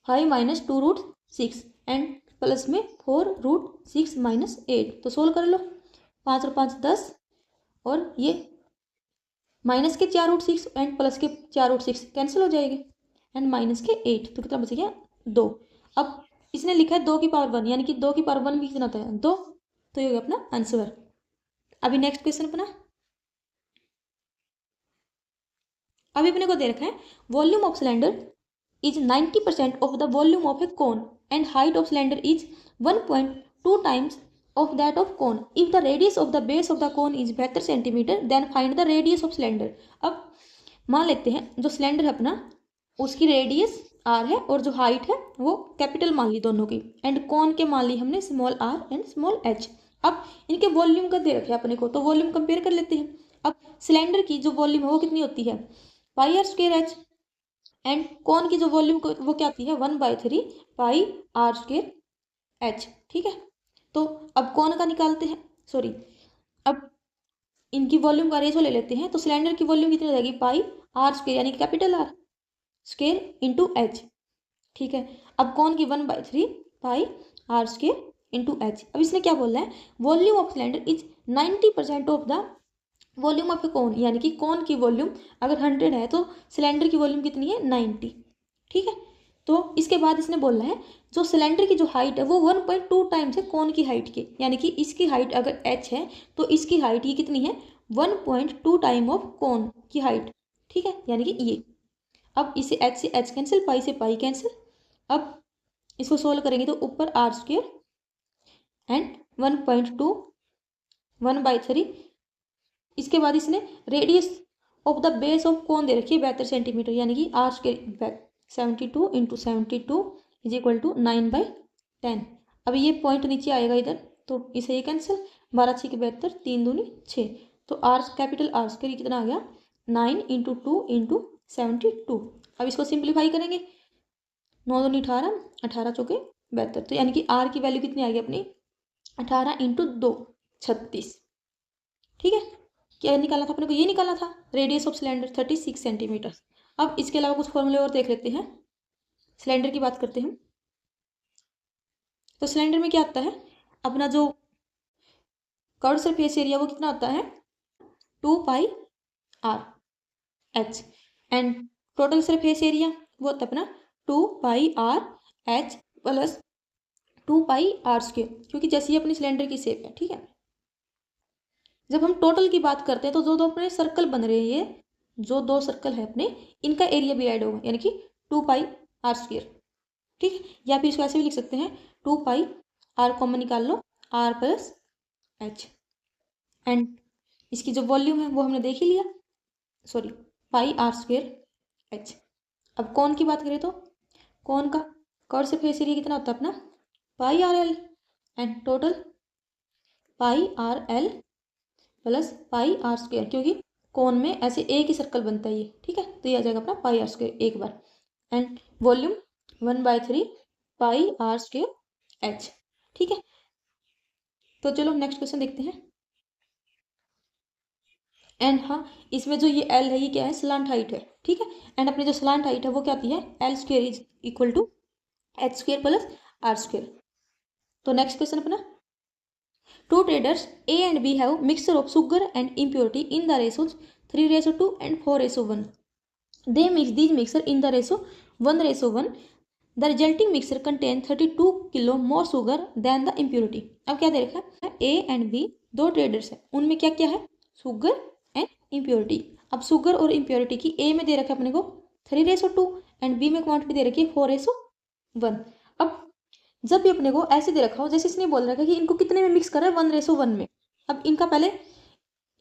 5 - 2√6 एंड प्लस में 4√6 - 8, तो सोल्व कर लो, 5 और 5 10 और ये माइनस के 4√6 एंड प्लस के 4√6 कैंसिल हो जाएंगे, एंड माइनस के 8, तो कितना बच गया 2। अब इसने लिखा है 2 की पावर 1, यानी कि 2 की पावर 1 भी कितना होता है 2, तो ये हो गया अपना आंसर। अभी नेक्स्ट क्वेश्चन अपना, अभी अपने को दे रखा है volume of cylinder is 90% of the volume of A cone and height of cylinder is 1.2 times of that of cone. If the radius of the base of the cone is 72 centimeter, then find the radius of cylinder. अब मान लेते हैं जो सिलेंडर है अपना, उसकी रेडियस r है और जो हाइट है वो कैपिटल मान ली दोनों की, एंड कौन के मान ली हमने small r and small h। अब इनके वॉल्यूम का दे रखे अपने को, तो वॉल्यूम कंपेयर कर लेते हैं। अब सिलेंडर की जो वॉल्यूम है वो कितनी होती है पाई आर स्क्वेयर एच, एंड कौन की जो वॉल्यूम वो क्या आती है 1/3 पाई आर स्क्वेयर एच। ठीक है, तो अब कौन का निकालते हैं, सॉरी अब इनकी वॉल्यूम का रेशो ले लेते हैं, तो सिलेंडर की वॉल्यूम कितनी हो जाएगी पाई आर स्क्वेयर यानी कि capital R square into H. ठीक है, अब कौन की 1/3 pi are square into H. अब इसने क्या बोला है volume of cylinder is 90% of the volume of a cone, यानी कि कौन की वॉल्यूम अगर 100 है तो सिलेंडर की वॉल्यूम कितनी है 90। ठीक है, तो इसके बाद इसने बोला है जो सिलेंडर की जो हाइट है वो 1.2 टाइम्स है कौन की हाइट के, यानी कि इसकी हाइट अगर h है तो इसकी हाइट ये कितनी है 1.2 टाइम ऑफ कौन की हाइट। ठीक है, यानी कि ये, अब इसे h से h कैंसिल, पाई से पाई कैंसिल। अब इसको सोल्व करेंगे तो ऊपर आर स्क्वेयर एंड 1.2 1/3, इसके बाद इसने radius of the base of कौन दे रखी है 72 सेंटीमीटर, यानी कि r square 72 into 72 is equal to 9/10। अब ये पॉइंट नीचे आएगा इधर, तो इसे ये कैंसिल, 12 6 72 3 दूनी 6, तो आर कैपिटल आर स्क्वेयर कितना आ गया 9 इंटू 2 इंटू 72। अब इसको सिंप्लीफाई करेंगे, 9 दूनी 18 18 चौके 72, तो यानी कि आर की वैल्यू कितनी आ गई अपनी 18 इंटू 2 36। ठीक है, क्या निकालना था अपने को, ये निकालना था रेडियस ऑफ सिलेंडर 36 सेंटीमीटर। अब इसके अलावा कुछ फॉर्मूले और देख लेते हैं, सिलेंडर की बात करते हैं। तो सिलेंडर में क्या आता है अपना जो कर्व सरफेस एरिया वो कितना होता है 2 pi R H, and total surface area वो होता है अपना 2 pi R H plus 2 pi are square, क्योंकि जैसे ये अपनी सिलेंडर की शेप है। ठीक है, जब हम टोटल की बात करते हैं तो जो दो अपने सर्कल बन रहे हैं, ये जो दो सर्कल है अपने इनका एरिया भी ऐड होगा, यानी कि 2 पाई आर स्क्वेयर। ठीक है, या फिर इसको ऐसे भी लिख सकते हैं 2 पाई आर कॉमन निकाल लो आर प्लस एच, एंड इसकी जो वॉल्यूम है वो हमने देख ही लिया, sorry pi are square h. अब कौन की बात करें तो कौन का कर्व सरफेस एरिया कितना होता है अपना pi R L, and total pi R L plus pi are square, क्योंकि कौन में ऐसे एक ही सर्कल बनता है ये। ठीक है, तो ये आ जाएगा अपना पाई आर स्क्वेयर एक बार, and volume 1/3 pi are square H. ठीक है, तो चलो नेक्स्ट क्वेश्चन देखते हैं। एंड हाँ, इसमें जो ये एल है ये क्या है स्लांट हाइट है। ठीक है, एंड अपनी जो स्लांट हाइट है वो क्या आती है l square is equal to h square plus r square. तो नेक्स्ट क्वेश्चन अपना, two traders A and B have mixture of sugar and impurity in the ratios 3:2 and 4:1. They mix these mixture in the ratio 1:1. The resulting mixture contain 32 kilo more sugar than the impurity. अब क्या दे रखा है A and B दो ट्रेडर्स हैं, उनमें क्या क्या है सुगर एंड इम्प्योरिटी। अब सुगर और इम्प्योरिटी की A में दे रखा है अपने को 3:2 एंड B में क्वांटिटी दे रखी है 4:1। अब जब भी अपने को ऐसे दे रखा हो जैसे इसने बोल रखा है कि इनको कितने में मिक्स कर रहा है 1:1 में, अब इनका पहले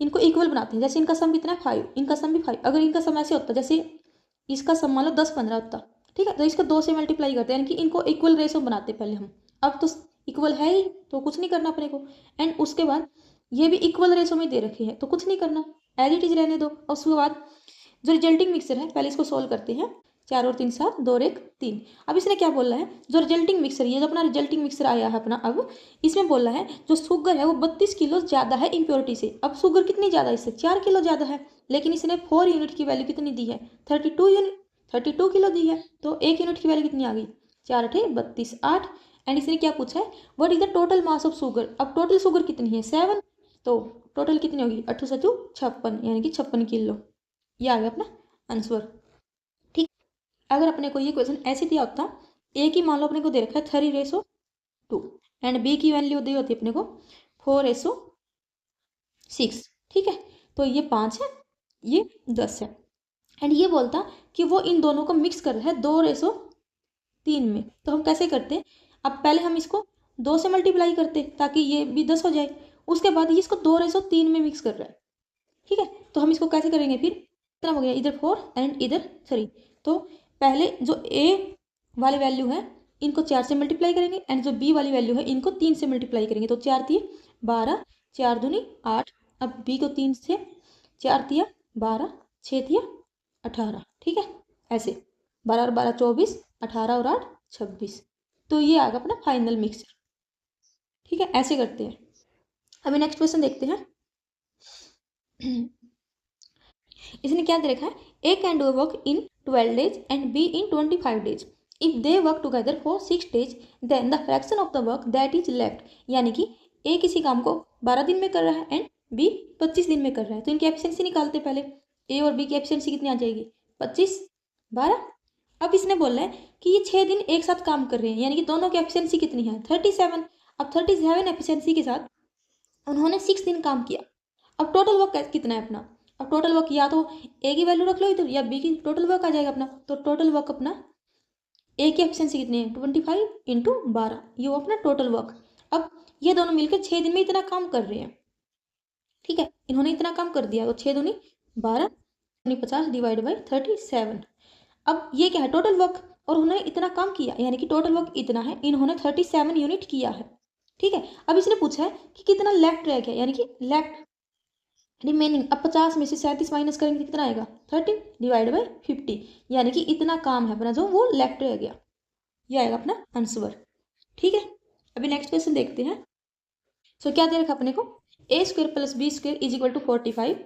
इनको इक्वल बनाते हैं। जैसे इनका सम कितना है 5, इनका सम भी 5। अगर इनका सम ऐसे होता जैसे इसका सम मान लो 10-15 होता, ठीक है, तो इसको 2 से मल्टीप्लाई करते हैं, यानी कि इनको इक्वल रेशो बनाते पहले हम। अब तो इक्वल है ही तो कुछ नहीं करना अपने को, एंड उसके बाद ये भी इक्वल रेशो में दे रखे हैं तो कुछ नहीं करना, एज इट इज रहने दो। और उसके बाद जो रिजल्टिंग मिक्सर है पहले इसको सोल्व करते हैं, 4 और 3 7 2 और 1 3। अब इसने क्या बोला है जो रिजल्टिंग मिक्सर, ये जो अपना रिजल्टिंग मिक्सर आया है अपना, अब इसमें बोला है जो शुगर है वो 32 किलो ज़्यादा है इम्प्योरिटी से। अब शुगर कितनी ज़्यादा है इससे 4 किलो ज़्यादा है, लेकिन इसने 4 यूनिट की वैल्यू कितनी दी है 32 किलो दी है, तो 1 यूनिट की वैल्यू कितनी आ गई 4 8 32 8। एंड इसने क्या पूछा है what is the total mass of sugar. अब टोटल शुगर कितनी है 7, तो टोटल कितनी होगी 8 7 56, यानी कि 56 किलो। ये आ गया अपना आंसर। ठीक, अगर अपने को ये क्वेश्चन ऐसे दिया होता, ए की मान लो अपने को दे रखा है 3:2 एंड बी की वैल्यू दी होती है अपने को 4:6। ठीक है, तो ये 5 है, ये 10 है, एंड ये बोलता कि वो इन दोनों को मिक्स कर रहा है 2:3 में। तो हम कैसे करते, अब पहले हम इसको 2 से मल्टीप्लाई करते ताकि ये भी 10 हो जाए, उसके बाद ये इसको 2:3 में मिक्स कर रहा है। ठीक है, तो हम इसको कैसे करेंगे, फिर कितना हो गया, इधर 4 एंड इधर 3। तो पहले जो ए वाली वैल्यू है इनको 4 से मल्टीप्लाई करेंगे, एंड जो बी वाली वैल्यू है इनको 3 से मल्टीप्लाई करेंगे। तो 4 तिये 12, 4 दूनी 8, अब बी को 3 से, 4 तिया 12, 6 तिया 18। ठीक है, ऐसे 12 और 12 24, 18 और 8 26। तो ये आएगा अपना फाइनल मिक्सचर। ठीक है, ऐसे करते हैं। अभी नेक्स्ट क्वेश्चन देखते हैं। इसने क्या दे रखा है, A can do work in 12 days and B in 25 days। If they work together for 6 days then the fraction of the work that is left. यानी कि ए किसी काम को 12 दिन में कर रहा है एंड बी 25 दिन में कर रहा है, तो इनकी एफिशिएंसी निकालते पहले। ए और बी की एफिशिएंसी कितनी आ जाएगी, 25 12। अब इसने बोला है कि ये 6 दिन एक साथ काम कर रहे हैं, यानी कि दोनों की एफिशिएंसी कितनी है, 37। अब 37 एफिशिएंसी के साथ उन्होंने 6 दिन काम किया। अब टोटल वर्क कितना है अपना, अब टोटल वर्क या तो ए की वैल्यू रख लो इधर या बी की, टोटल वर्क आ जाएगा अपना। तो टोटल वर्क अपना ए की एफिशिएंसी कितनी है, 25 × 12, ये वो अपना टोटल वर्क। अब ये दोनों मिलकर 6 दिन में इतना काम कर रहे हैं। ठीक है, इन्होंने इतना काम कर दिया, तो 6 दूनी 12, 50 डिवाइड बाई 37। अब ये क्या है, टोटल वर्क, और उन्होंने इतना काम किया, यानी कि टोटल वर्क इतना है, इन्होंने 37 यूनिट किया है। ठीक है, अब इसने पूछा है कि कितना लेफ्ट रह गया, यानी कि लेफ्ट रिमेनिंग। अब 50 में से 37 माइनस करेंगे कितना आएगा, 13 डिवाइड बाई 50, यानी कि इतना काम है अपना जो वो लेफ्ट रह गया, ये आएगा अपना आंसर। ठीक है, अभी नेक्स्ट क्वेश्चन देखते हैं। सो क्या दे रखा अपने को, A square plus B square is equal to 45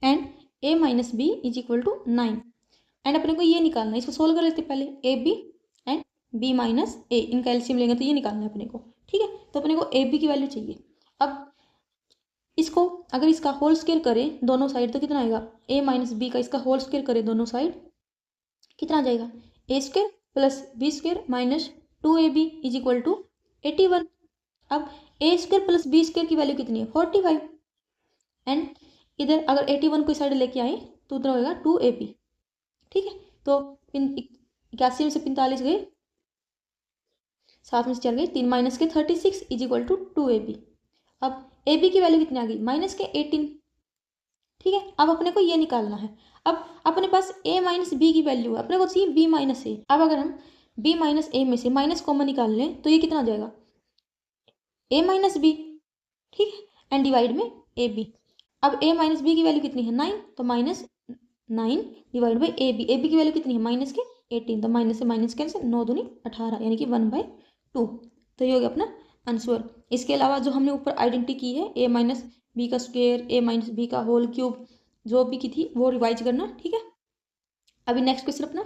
and A minus B is equal to 9। And अपने को ये निकालना है, इसको सोल्व कर लेते पहले, A B and B minus A, इनका एलसीएम लेंगे तो ये निकालना है अपने को। ठीक है, तो अपने को ए बी की वैल्यू चाहिए। अब इसको अगर इसका होल स्क्वायर करें दोनों साइड तो कितना आएगा, ए माइनस बी का इसका होल स्क्वायर करें दोनों साइड कितना आ जाएगा, A square plus B square minus 2ab is equal to 81। अब A square plus B square की वैल्यू कितनी है, 45, एंड इधर अगर 81 को इस साइड लेके आए तो उधर होगा 2ab। ठीक है, तो 81 में से 45 गए, 7 में से 4 गए, 3 माइनस के 36 इज इक्वल टू 2ab। अब ए बी की वैल्यू कितनी आ गई, माइनस के 18। ठीक है, अब अपने को ये निकालना है। अब अपने पास a माइनस बी की वैल्यू है, अपने को चाहिए b माइनस ए। अब अगर हम b माइनस ए में से माइनस कॉमन निकाल लें तो ये कितना आ जाएगा, a माइनस बी। ठीक है, एंड डिवाइड में ए बी। अब a माइनस बी की वैल्यू कितनी है, 9, तो minus 9 divide by a b की वैल्यू कितनी है, माइनस के 18, तो माइनस से माइनस कैंसिल, 9 दूनी 18, यानी कि 1/2। तो ये हो गया अपना आंसर। इसके अलावा जो हमने ऊपर आइडेंटिटी की है, ए माइनस बी का स्क्वायर, ए माइनस बी का होल क्यूब, जो भी की थी वो रिवाइज करना। ठीक है, अभी नेक्स्ट क्वेश्चन अपना,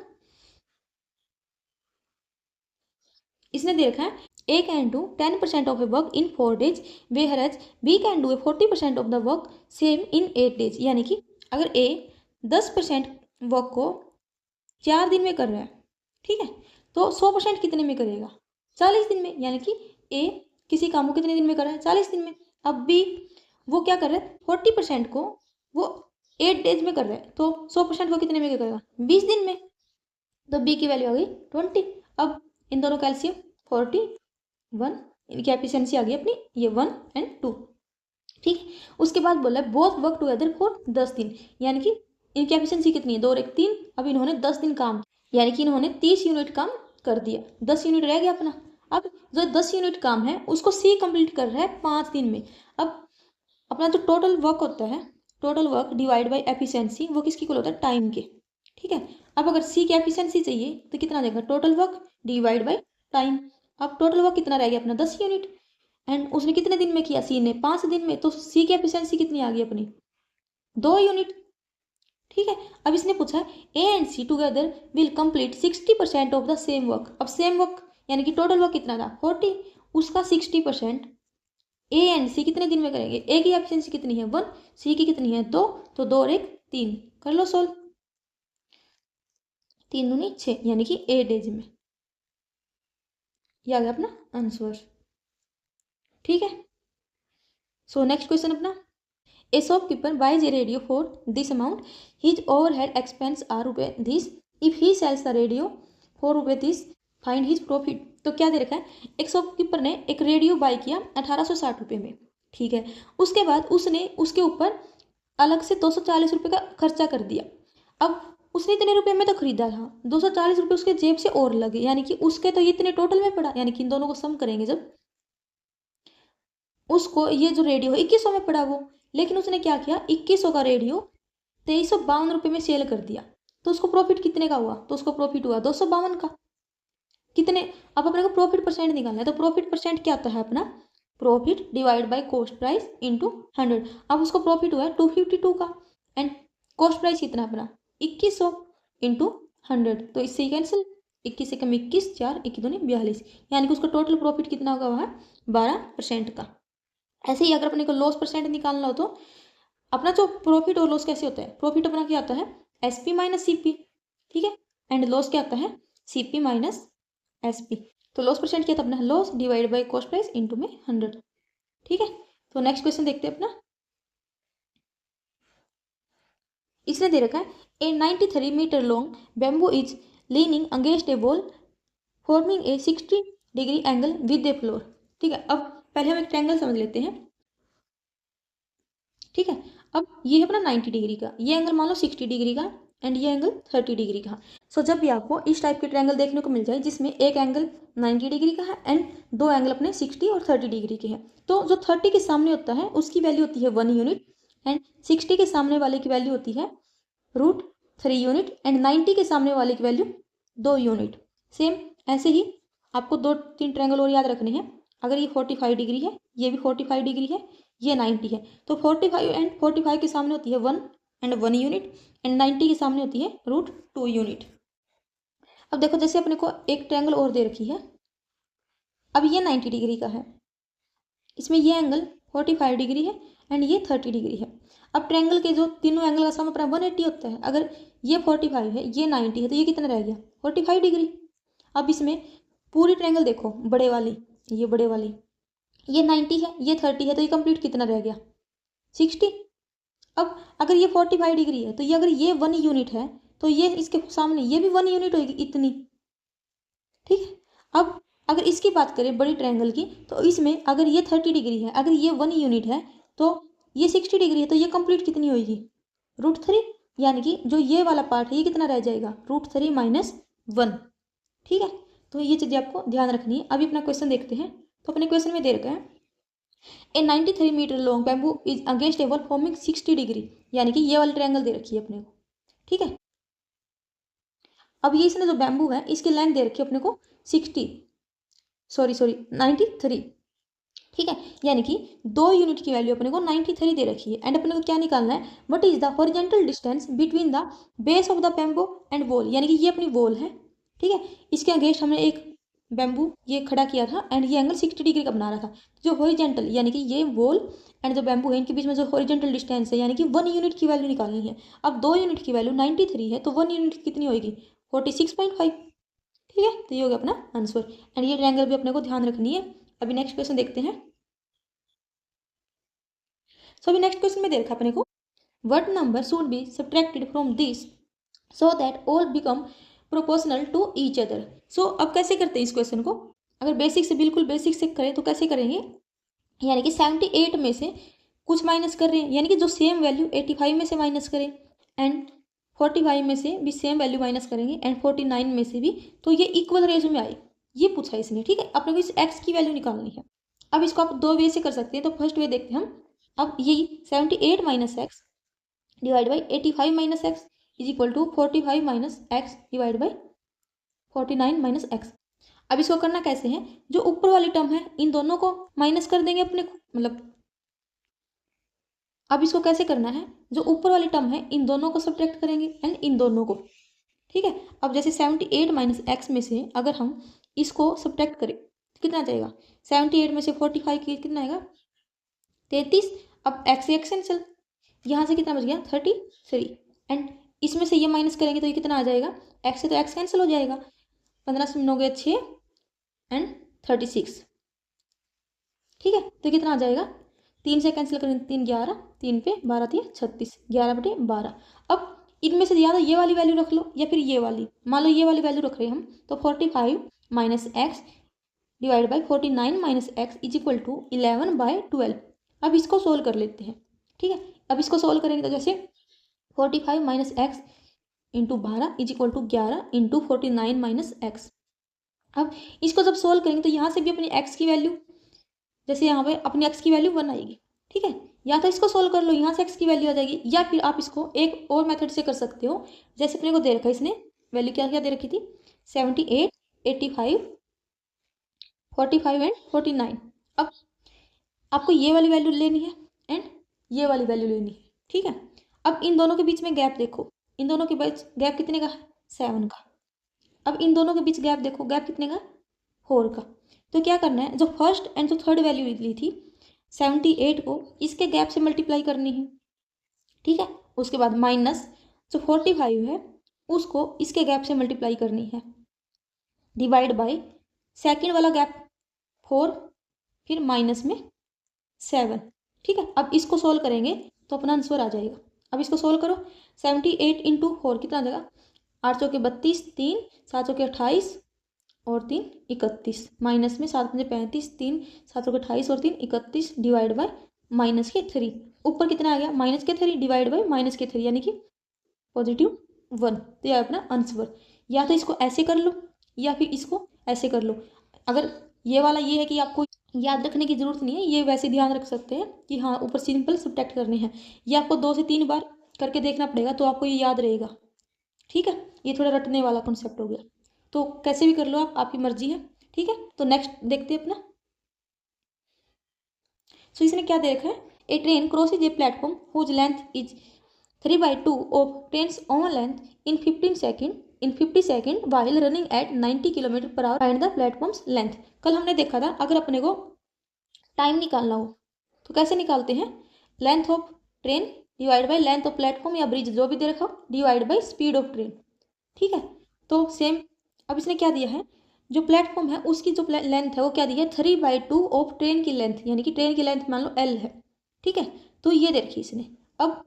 इसने दे रखा है A can do 10% of a work in 4 days whereas B can do 40% of the work same in 8 days। यानी कि अगर ए 10% वर्क को 4 दिन में कर रहा है, ठीक है, तो 100% कितने में करेगा, 40 दिन में। यानी कि ए किसी काम को कितने दिन में कर रहा है, 40 दिन में। अब बी वो क्या कर रहा है, 40% को वो 8 days में कर रहा है, तो 100% को कितने में करेगा, 20 दिन में। तो बी की वैल्यू आ गई 20। अब इन दोनों का एलसीएम 41, इनकी एफिशिएंसी आ गई अपनी ये 1 और 2। ठीक है, उसके बाद बोला है बोथ वर्क टुगेदर फॉर 10 दिन, यानी कि इनकी एफिशिएंसी कितनी है, 2 और 1 3। अब इन्होंने 10 दिन काम, यानी कि इन्होंने 30 यूनिट काम कर दिया, 10 यूनिट रह गया अपना। अब जो 10 यूनिट काम है उसको सी कंप्लीट कर रहा है 5 दिन में। अब अपना जो टोटल वर्क होता है, total work divide by efficiency, वो किसकी इक्वल होता है, टाइम के। ठीक है, अब अगर सी की एफिशिएंसी चाहिए तो कितना आ जाएगा, total work divide by time. अब टोटल वर्क कितना रह गया अपना, 10 यूनिट, एंड उसने कितने दिन में किया, सी ने 5 दिन में, तो सी की एफिशिएंसी कितनी आ गई अपनी, 2 यूनिट। ठीक है, अब इसने पूछा है a and c together will complete 60% of the same work. अब सेम वर्क यानी कि टोटल वर्क कितना था 40, उसका 60% ए एंड सी कितने दिन में करेंगे? ए की एफिशिएंसी कितनी है 1, सी की कितनी है 2, तो 2 और 1 3, कर लो सोल्व। 3 दूनी 6 यानी कि 8 डेज में। ये आ गया अपना आंसर। ठीक है। सो नेक्स्ट क्वेश्चन अपना, a shopkeeper buys a radio for this amount, his overhead expense are रुपए this, if he sells the radio for रुपए दिस फाइंड हिज प्रॉफिट। तो क्या दे रखा है, एक शॉपकीपर ने एक रेडियो बाय किया 1860 रुपये में, ठीक है। उसके बाद उसने उसके ऊपर अलग से 240 रुपये का खर्चा कर दिया। अब उसने इतने रुपए में तो खरीदा था, 240 रुपये उसके जेब से और लगे, यानी कि उसके तो इतने टोटल में पड़ा, यानी कि इन दोनों को सम करेंगे जब, उसको ये जो रेडियो 2100 में पड़ा वो, लेकिन उसने क्या किया 2100 का रेडियो 2352 रुपये में सेल कर दिया, तो उसको प्रॉफिट कितने का हुआ, तो उसको प्रॉफिट हुआ 252 का। कितने, अब अपने को प्रॉफिट परसेंट निकालना है, तो प्रॉफिट परसेंट क्या आता है अपना, profit divide by cost price into 100। अब उसको प्रॉफिट हुआ है 252 का, एंड कॉस्ट प्राइस कितना अपना 2100 इंटू 100, तो इससे ही कैंसिल, 21 से कम 21, 4 21 दूनी 42, यानी कि उसका टोटल प्रॉफिट कितना होगा वहाँ 12% का। ऐसे ही अगर अपने को लॉस परसेंट निकालना हो तो अपना जो प्रॉफिट और लॉस कैसे होता है, प्रॉफिट अपना क्या आता है एसपी माइनस सीपी, ठीक है, एंड लॉस क्या आता है सीपी माइनस एसपी। तो लॉस परसेंट क्या था अपना, loss divide by cost price into में 100, ठीक है। तो नेक्स्ट क्वेश्चन देखते हैं अपना, इसने दे रखा है a 93 metre long bamboo is leaning against a wall forming a 60 degree angle with a floor, ठीक है। अब पहले हम एक ट्रायंगल समझ लेते हैं, ठीक है। अब ये है अपना 90 डिग्री का, ये एंगल मान लो 60 डिग्री का, एंड ये एंगल 30 डिग्री का। सो जब भी आपको इस टाइप के ट्रायंगल देखने को मिल जाए जिसमें एक एंगल 90 डिग्री का है एंड दो एंगल अपने 60 और 30 डिग्री के हैं, तो जो 30 के सामने होता है उसकी वैल्यू होती है 1 यूनिट, एंड 60 के सामने वाले की वैल्यू होती है √3 यूनिट, एंड 90 के सामने वाले की वैल्यू 2 यूनिट। सेम ऐसे ही आपको 2-3 ट्रायंगल और याद रखने हैं। अगर ये 45 डिग्री है, ये भी 45 डिग्री है, ये 90 है, तो 45 एंड 45 के सामने होती है 1 एंड 1 यूनिट, एंड 90 के सामने होती है √2 यूनिट। अब देखो जैसे अपने को एक ट्रायंगल और दे रखी है, अब ये 90 डिग्री का है, इसमें ये एंगल 45 डिग्री है एंड ये 30 डिग्री है। अब ट्रायंगल के जो तीनों एंगल का सम अपना 180 होता है, अगर ये 45 है ये 90 है, तो ये कितना रह गया 45 डिग्री। अब इसमें पूरी ट्रायंगल देखो, बड़े वाली, ये बड़े वाली, ये 90 है ये 30 है, तो ये कंप्लीट कितना रह गया 60। अब अगर ये 45 डिग्री है, तो ये अगर ये 1 यूनिट है, तो ये इसके सामने ये भी 1 यूनिट होगी इतनी, ठीक है। अब अगर इसकी बात करें बड़ी ट्रायंगल की, तो इसमें अगर ये 30 डिग्री है, अगर ये 1 यूनिट है, तो ये 60 डिग्री है, तो ये कंप्लीट कितनी होगी √3, यानी कि जो ये वाला पार्ट है ये कितना रह जाएगा √3 माइनस 1, ठीक है। तो ये चीज़ें आपको ध्यान रखनी है। अभी अपना क्वेश्चन देखते हैं, तो अपने क्वेश्चन में दे रखा है a 93 metre long bamboo is against a wall forming 60 degree, यानी कि ये वाली ट्रायंगल दे रखी है अपने को, ठीक है। अब ये इसने जो बैम्बू है इसकी लेंथ दे रखी है अपने को 93, ठीक है, यानी कि 2 यूनिट की वैल्यू अपने को 93 दे रखी है, एंड अपने को क्या निकालना है, what is the horizontal distance between the base of the bamboo and wall, यानी कि ये अपनी वॉल है, ठीक है। इसके अगेंस्ट हमने एक बैम्बू ये खड़ा किया था एंड ये एंगल 60 डिग्री का बना रहा था। जो हॉरिजॉन्टल यानी कि ये वॉल एंड जो बैम्बू है इनके बीच में जो हॉरिजॉन्टल डिस्टेंस है, यानी कि 1 यूनिट की वैल्यू निकालनी है। अब 2 यूनिट की वैल्यू 93 है, तो 1 यूनिट कितनी होगी 46.5, ठीक है। तो ये हो गया अपना आंसर, एंड ये ट्रायंगल भी अपने को ध्यान रखनी है। अभी नेक्स्ट क्वेश्चन देखते हैं। सो अभी नेक्स्ट क्वेश्चन में दे रखा अपने को, what number should be subtracted from this so that all become proportional to each other. So अब कैसे करते हैं इस क्वेश्चन को, अगर बेसिक से बिल्कुल बेसिक से करें तो कैसे करेंगे, यानी कि 78 में से कुछ माइनस कर रहे हैं, यानी कि जो सेम वैल्यू 85 में से माइनस करें, एंड 45 में से भी सेम वैल्यू माइनस करेंगे, एंड 49 में से भी, तो ये इक्वल रेशो में आए, ये पूछा इसने, ठीक है। अपने को इस एक्स की वैल्यू निकालनी है। अब इसको आप 2 वे से कर सकते हैं, तो फर्स्ट वे देखते हैं हम। अब यही 78 minus x divide by 85 minus x is equal to 45 minus x divide by 49 minus x. अब इसको करना कैसे है, जो ऊपर वाली टर्म है इन दोनों को माइनस कर देंगे अपने को, मतलब अब इसको कैसे करना है, जो ऊपर वाली टर्म है इन दोनों को सब्ट्रैक्ट करेंगे एंड इन दोनों को, ठीक है। अब जैसे 78 माइनस एक्स में से अगर हम इसको सब्ट्रैक्ट करें तो कितना आ जाएगा, 78 में से 45 की कितना आएगा 33। अब x से x कैंसिल, यहाँ से कितना बच गया 33, एंड इसमें से ये माइनस करेंगे तो ये कितना आ जाएगा, x से तो x कैंसिल हो जाएगा, 15 से 9 गए 6 एंड 36, ठीक है। तो कितना आ जाएगा, 3 से कैंसिल करेंगे 3 11, 3 पे 12 3 36, 11/12। अब इनमें से या तो ये वाली वैल्यू रख लो या फिर ये वाली, मान लो ये वाली वैल्यू रख रहे हैं हम, तो 45 minus x divide by 49 minus x is equal to 11/12। अब इसको सोल्व कर लेते हैं, ठीक है। अब इसको सोल्व करेंगे तो जैसे 45 minus x into 12 is equal to 11 into 49 minus x. अब इसको जब सोल्व करेंगे तो यहाँ से भी अपनी एक्स की वैल्यू, जैसे यहाँ पे अपनी एक्स की वैल्यू 1 आएगी, ठीक है। या तो इसको सोल्व कर लो, यहाँ से एक्स की वैल्यू आ जाएगी, या फिर आप इसको एक और मेथड से कर सकते हो। जैसे अपने को दे रखा है इसने वैल्यू क्या क्या दे रखी थी, 78 85 45 एंड 49। अब आपको ये वाली वैल्यू लेनी है एंड ये वाली वैल्यू लेनी है, ठीक है। अब इन दोनों के बीच में गैप देखो, इन दोनों के बीच गैप कितने का है, 7 का। अब इन दोनों के बीच गैप देखो, गैप कितने का, 4 का। तो क्या करना है, जो फर्स्ट एंड जो थर्ड वैल्यू ली थी 78 को इसके गैप से मल्टीप्लाई करनी है, ठीक है। उसके बाद माइनस जो 45 है उसको इसके गैप से मल्टीप्लाई करनी है, डिवाइड बाय सेकंड वाला गैप 4, फिर माइनस में 7, ठीक है। अब इसको सोल्व करेंगे तो अपना आंसर आ जाएगा। अब इसको सोल्व करो, 78 इंटू 4 कितना आ जाएगा, 8 चौके 32, 3 7 चौके 28 और 3 31, माइनस में 7 पंजे 35, 3 7 चौके 28 और 3 31, डिवाइड बाय माइनस के 3, ऊपर कितना आ गया माइनस के 3 डिवाइड बाय माइनस के 3 यानी कि +1। तो यह अपना आंसर। या तो इसको ऐसे कर लो या फिर इसको ऐसे कर लो। अगर ये वाला ये है कि आपको याद रखने की जरूरत नहीं है, ये वैसे ध्यान रख सकते हैं कि हाँ ऊपर सिंपल सब्ट्रैक्ट करने हैं, ये आपको 2 से 3 बार करके देखना पड़ेगा तो आपको ये याद रहेगा, ठीक है। ये थोड़ा रटने वाला कॉन्सेप्ट हो गया, तो कैसे भी कर लो आप, आपकी मर्जी है, ठीक है। तो नेक्स्ट देखते हैं अपना। सो इसने क्या दे रखा है, a train crosses a platform whose length is 3/2 of train's own length in 50 second while running at 90 km/h and the platform's length. कल हमने देखा था अगर अपने को टाइम निकालना हो तो कैसे निकालते हैं, length of train divide by length of platform या ब्रिज जो भी दे रखा हो divide by speed of train, ठीक है। तो सेम अब इसने क्या दिया है, जो प्लेटफॉर्म है उसकी जो लेंथ है वो क्या दी है 3/2 ऑफ ट्रेन की लेंथ, यानी कि ट्रेन की लेंथ मान लो L है, ठीक है। तो ये दे रखी है इसने। अब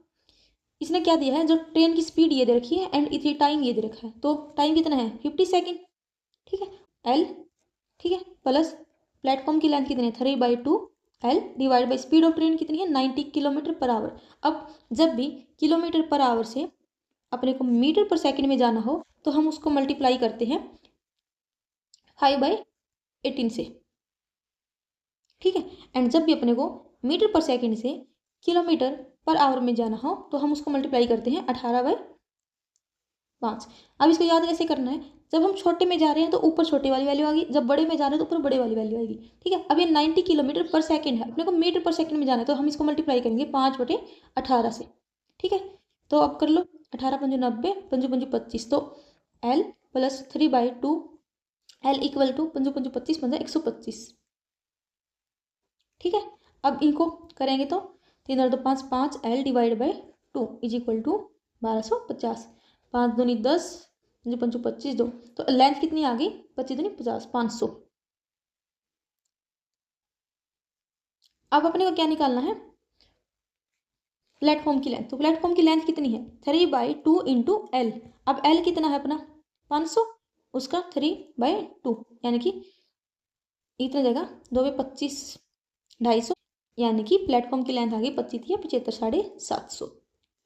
इसने क्या दिया है, जो ट्रेन की स्पीड ये दे रखी है एंड इतनी टाइम ये दे रखा है, तो टाइम कितना है 50 सेकेंड, ठीक है, L, ठीक है, प्लस प्लेटफॉर्म की लेंथ कितनी है 3/2 L divide by speed of train कितनी है 90 km/h। अब जब भी km/h से अपने को मीटर/सेकंड में जाना हो तो हम उसको मल्टीप्लाई करते हैं 5/18 से, ठीक है। एंड जब भी अपने को मीटर/सेकंड से km/h में जाना हो तो हम उसको मल्टीप्लाई करते हैं 18/5। अब इसको याद कैसे करना है, जब हम छोटे में जा रहे हैं तो ऊपर छोटे वाली वैल्यू आ गई, जब बड़े में जा रहे हैं तो ऊपर बड़े वाली वैल्यू आएगी, ठीक है। अब ये 90 km/s है, अपने को मीटर/सेकंड में जाना है तो हम इसको मल्टीप्लाई करेंगे 5/18 से, ठीक है। तो अब कर लो 18 पंजे 90 पंजे पंजे 25, तो L plus 3/2 L equal to पंजे पंजे 25 पंजा 125, ठीक है। अब इनको करेंगे तो 3 और 2 5 5 L divide by 2 is equal to 1250, 5 दूनी 10 पंचो 25 2, तो लेंथ कितनी आ गई 25 दूनी 50, 500। अब अपने को क्या निकालना है, प्लेटफॉर्म की लेंथ। तो प्लेटफॉर्म की लेंथ कितनी है 3/2 इंटू L। अब L कितना है अपना 500, उसका 3/2 यानी कि इतना जगह 2 पे 25 250, यानी कि प्लेटफॉर्म की लेंथ आ गई 25 या 75 750।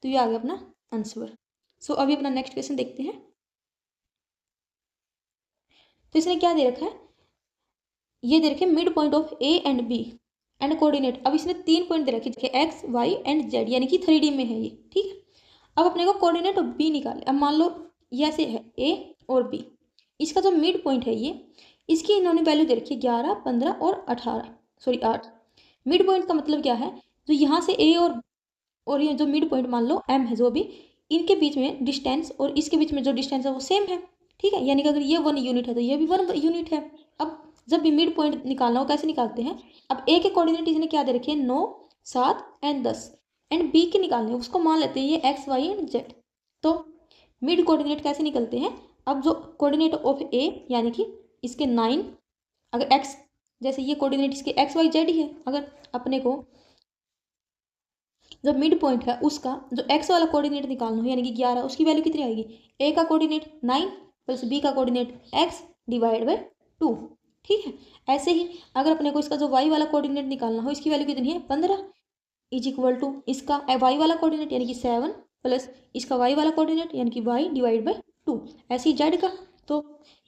तो ये आ गया अपना आंसर। सो अभी अपना नेक्स्ट क्वेश्चन देखते हैं। तो इसने क्या दे रखा है, ये दे रखे mid point of a and b and coordinate. अब इसने 3 पॉइंट दे रखे एक्स वाई एंड जेड, यानी कि 3D में है ये, ठीक है। अब अपने को कोऑर्डिनेट ऑफ बी निकाले। अब मान लो ये ऐसे है ए और बी, इसका जो मिड पॉइंट है ये, इसकी इन्होंने वैल्यू दे रखी है 11 15 और 8। मिड पॉइंट का मतलब क्या है, जो यहाँ से ए और ये जो मिड पॉइंट मान लो एम है, जो भी इनके बीच में डिस्टेंस और इसके बीच में जो डिस्टेंस है वो सेम है, ठीक है। यानी कि अगर ये 1 यूनिट है तो ये भी 1 यूनिट है। अब जब भी मिड पॉइंट निकालना हो कैसे निकालते हैं, अब ए के कोऑर्डिनेट इसने क्या दे रखे हैं 9 7 एंड 10 एंड बी के निकालने, उसको मान लेते हैं ये एक्स वाई एंड जेड। तो मिड कोऑर्डिनेट कैसे निकलते हैं? अब जो कोऑर्डिनेट ऑफ ए यानी कि इसके 9, अगर एक्स, जैसे ये कोऑर्डिनेट इसके एक्स वाई जेड ही है, अगर अपने को जो मिड पॉइंट है उसका जो एक्स वाला कोऑर्डिनेट निकालना हो यानी कि 11, उसकी वैल्यू कितनी आएगी? ए का कोऑर्डिनेट 9 प्लस बी का कोऑर्डिनेट एक्स डिवाइड बाई 2। ठीक है, ऐसे ही अगर अपने को इसका जो वाई वाला कोऑर्डिनेट निकालना हो, इसकी वैल्यू कितनी है? 15 इज इक्वल टू इसका वाई वाला कोऑर्डिनेट यानी कि 7 प्लस इसका वाई वाला कोऑर्डिनेट यानी कि वाई डिवाइड बाई 2। ऐसे ही जेड का, तो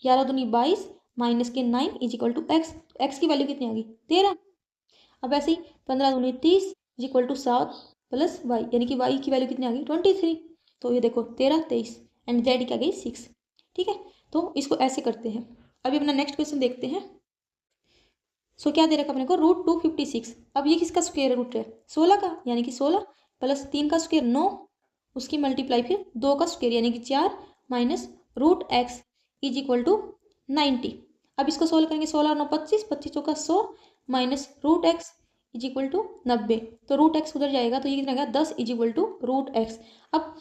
11 दूनी 22 माइनस के 9 is equal to x, x की वैल्यू कितनी आ गई? 13। अब ऐसे ही 15 दूनी 30 is equal to 7 plus y यानी कि वाई की वैल्यू कितनी आ गई? 23। तो ये देखो 13 23 एंड जेड क्या गई? 6। ठीक है, तो इसको ऐसे करते हैं। अभी अपना नेक्स्ट क्वेश्चन देखते हैं। सो क्या दे रखा अपने को? रूट 256। अब ये किसका स्क्वायर रूट है? 16 का, यानी कि 16 प्लस 3 का स्क्वायर 9, उसकी मल्टीप्लाई फिर 2 का स्क्वायर यानी कि 4 minus root x is equal to 90। अब इसको सोल्व करेंगे, 16 9 25, 25 चौका 100 minus root x is equal to 90। तो रूट एक्स उधर जाएगा तो ये कितना आएगा? 10 is equal to root x. अब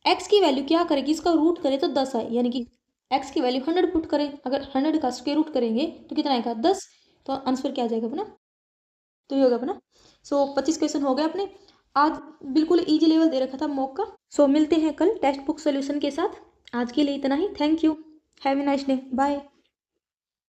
एक्स की वैल्यू क्या करेगी? इसका रूट करे तो 10 आए, यानी कि एक्स की वैल्यू 100 पुट करें, अगर 100 का स्क्वायर रूट करेंगे तो कितना आएगा? 10। तो आंसर क्या आ जाएगा अपना? तो ये होगा अपना। सो 25 क्वेश्चन हो गए अपने। आज बिल्कुल इजी लेवल दे रखा था मॉक का। सो मिलते हैं कल टेक्स्ट बुक सोल्यूशन के साथ। आज के लिए इतना ही। Thank you, have a nice day, bye.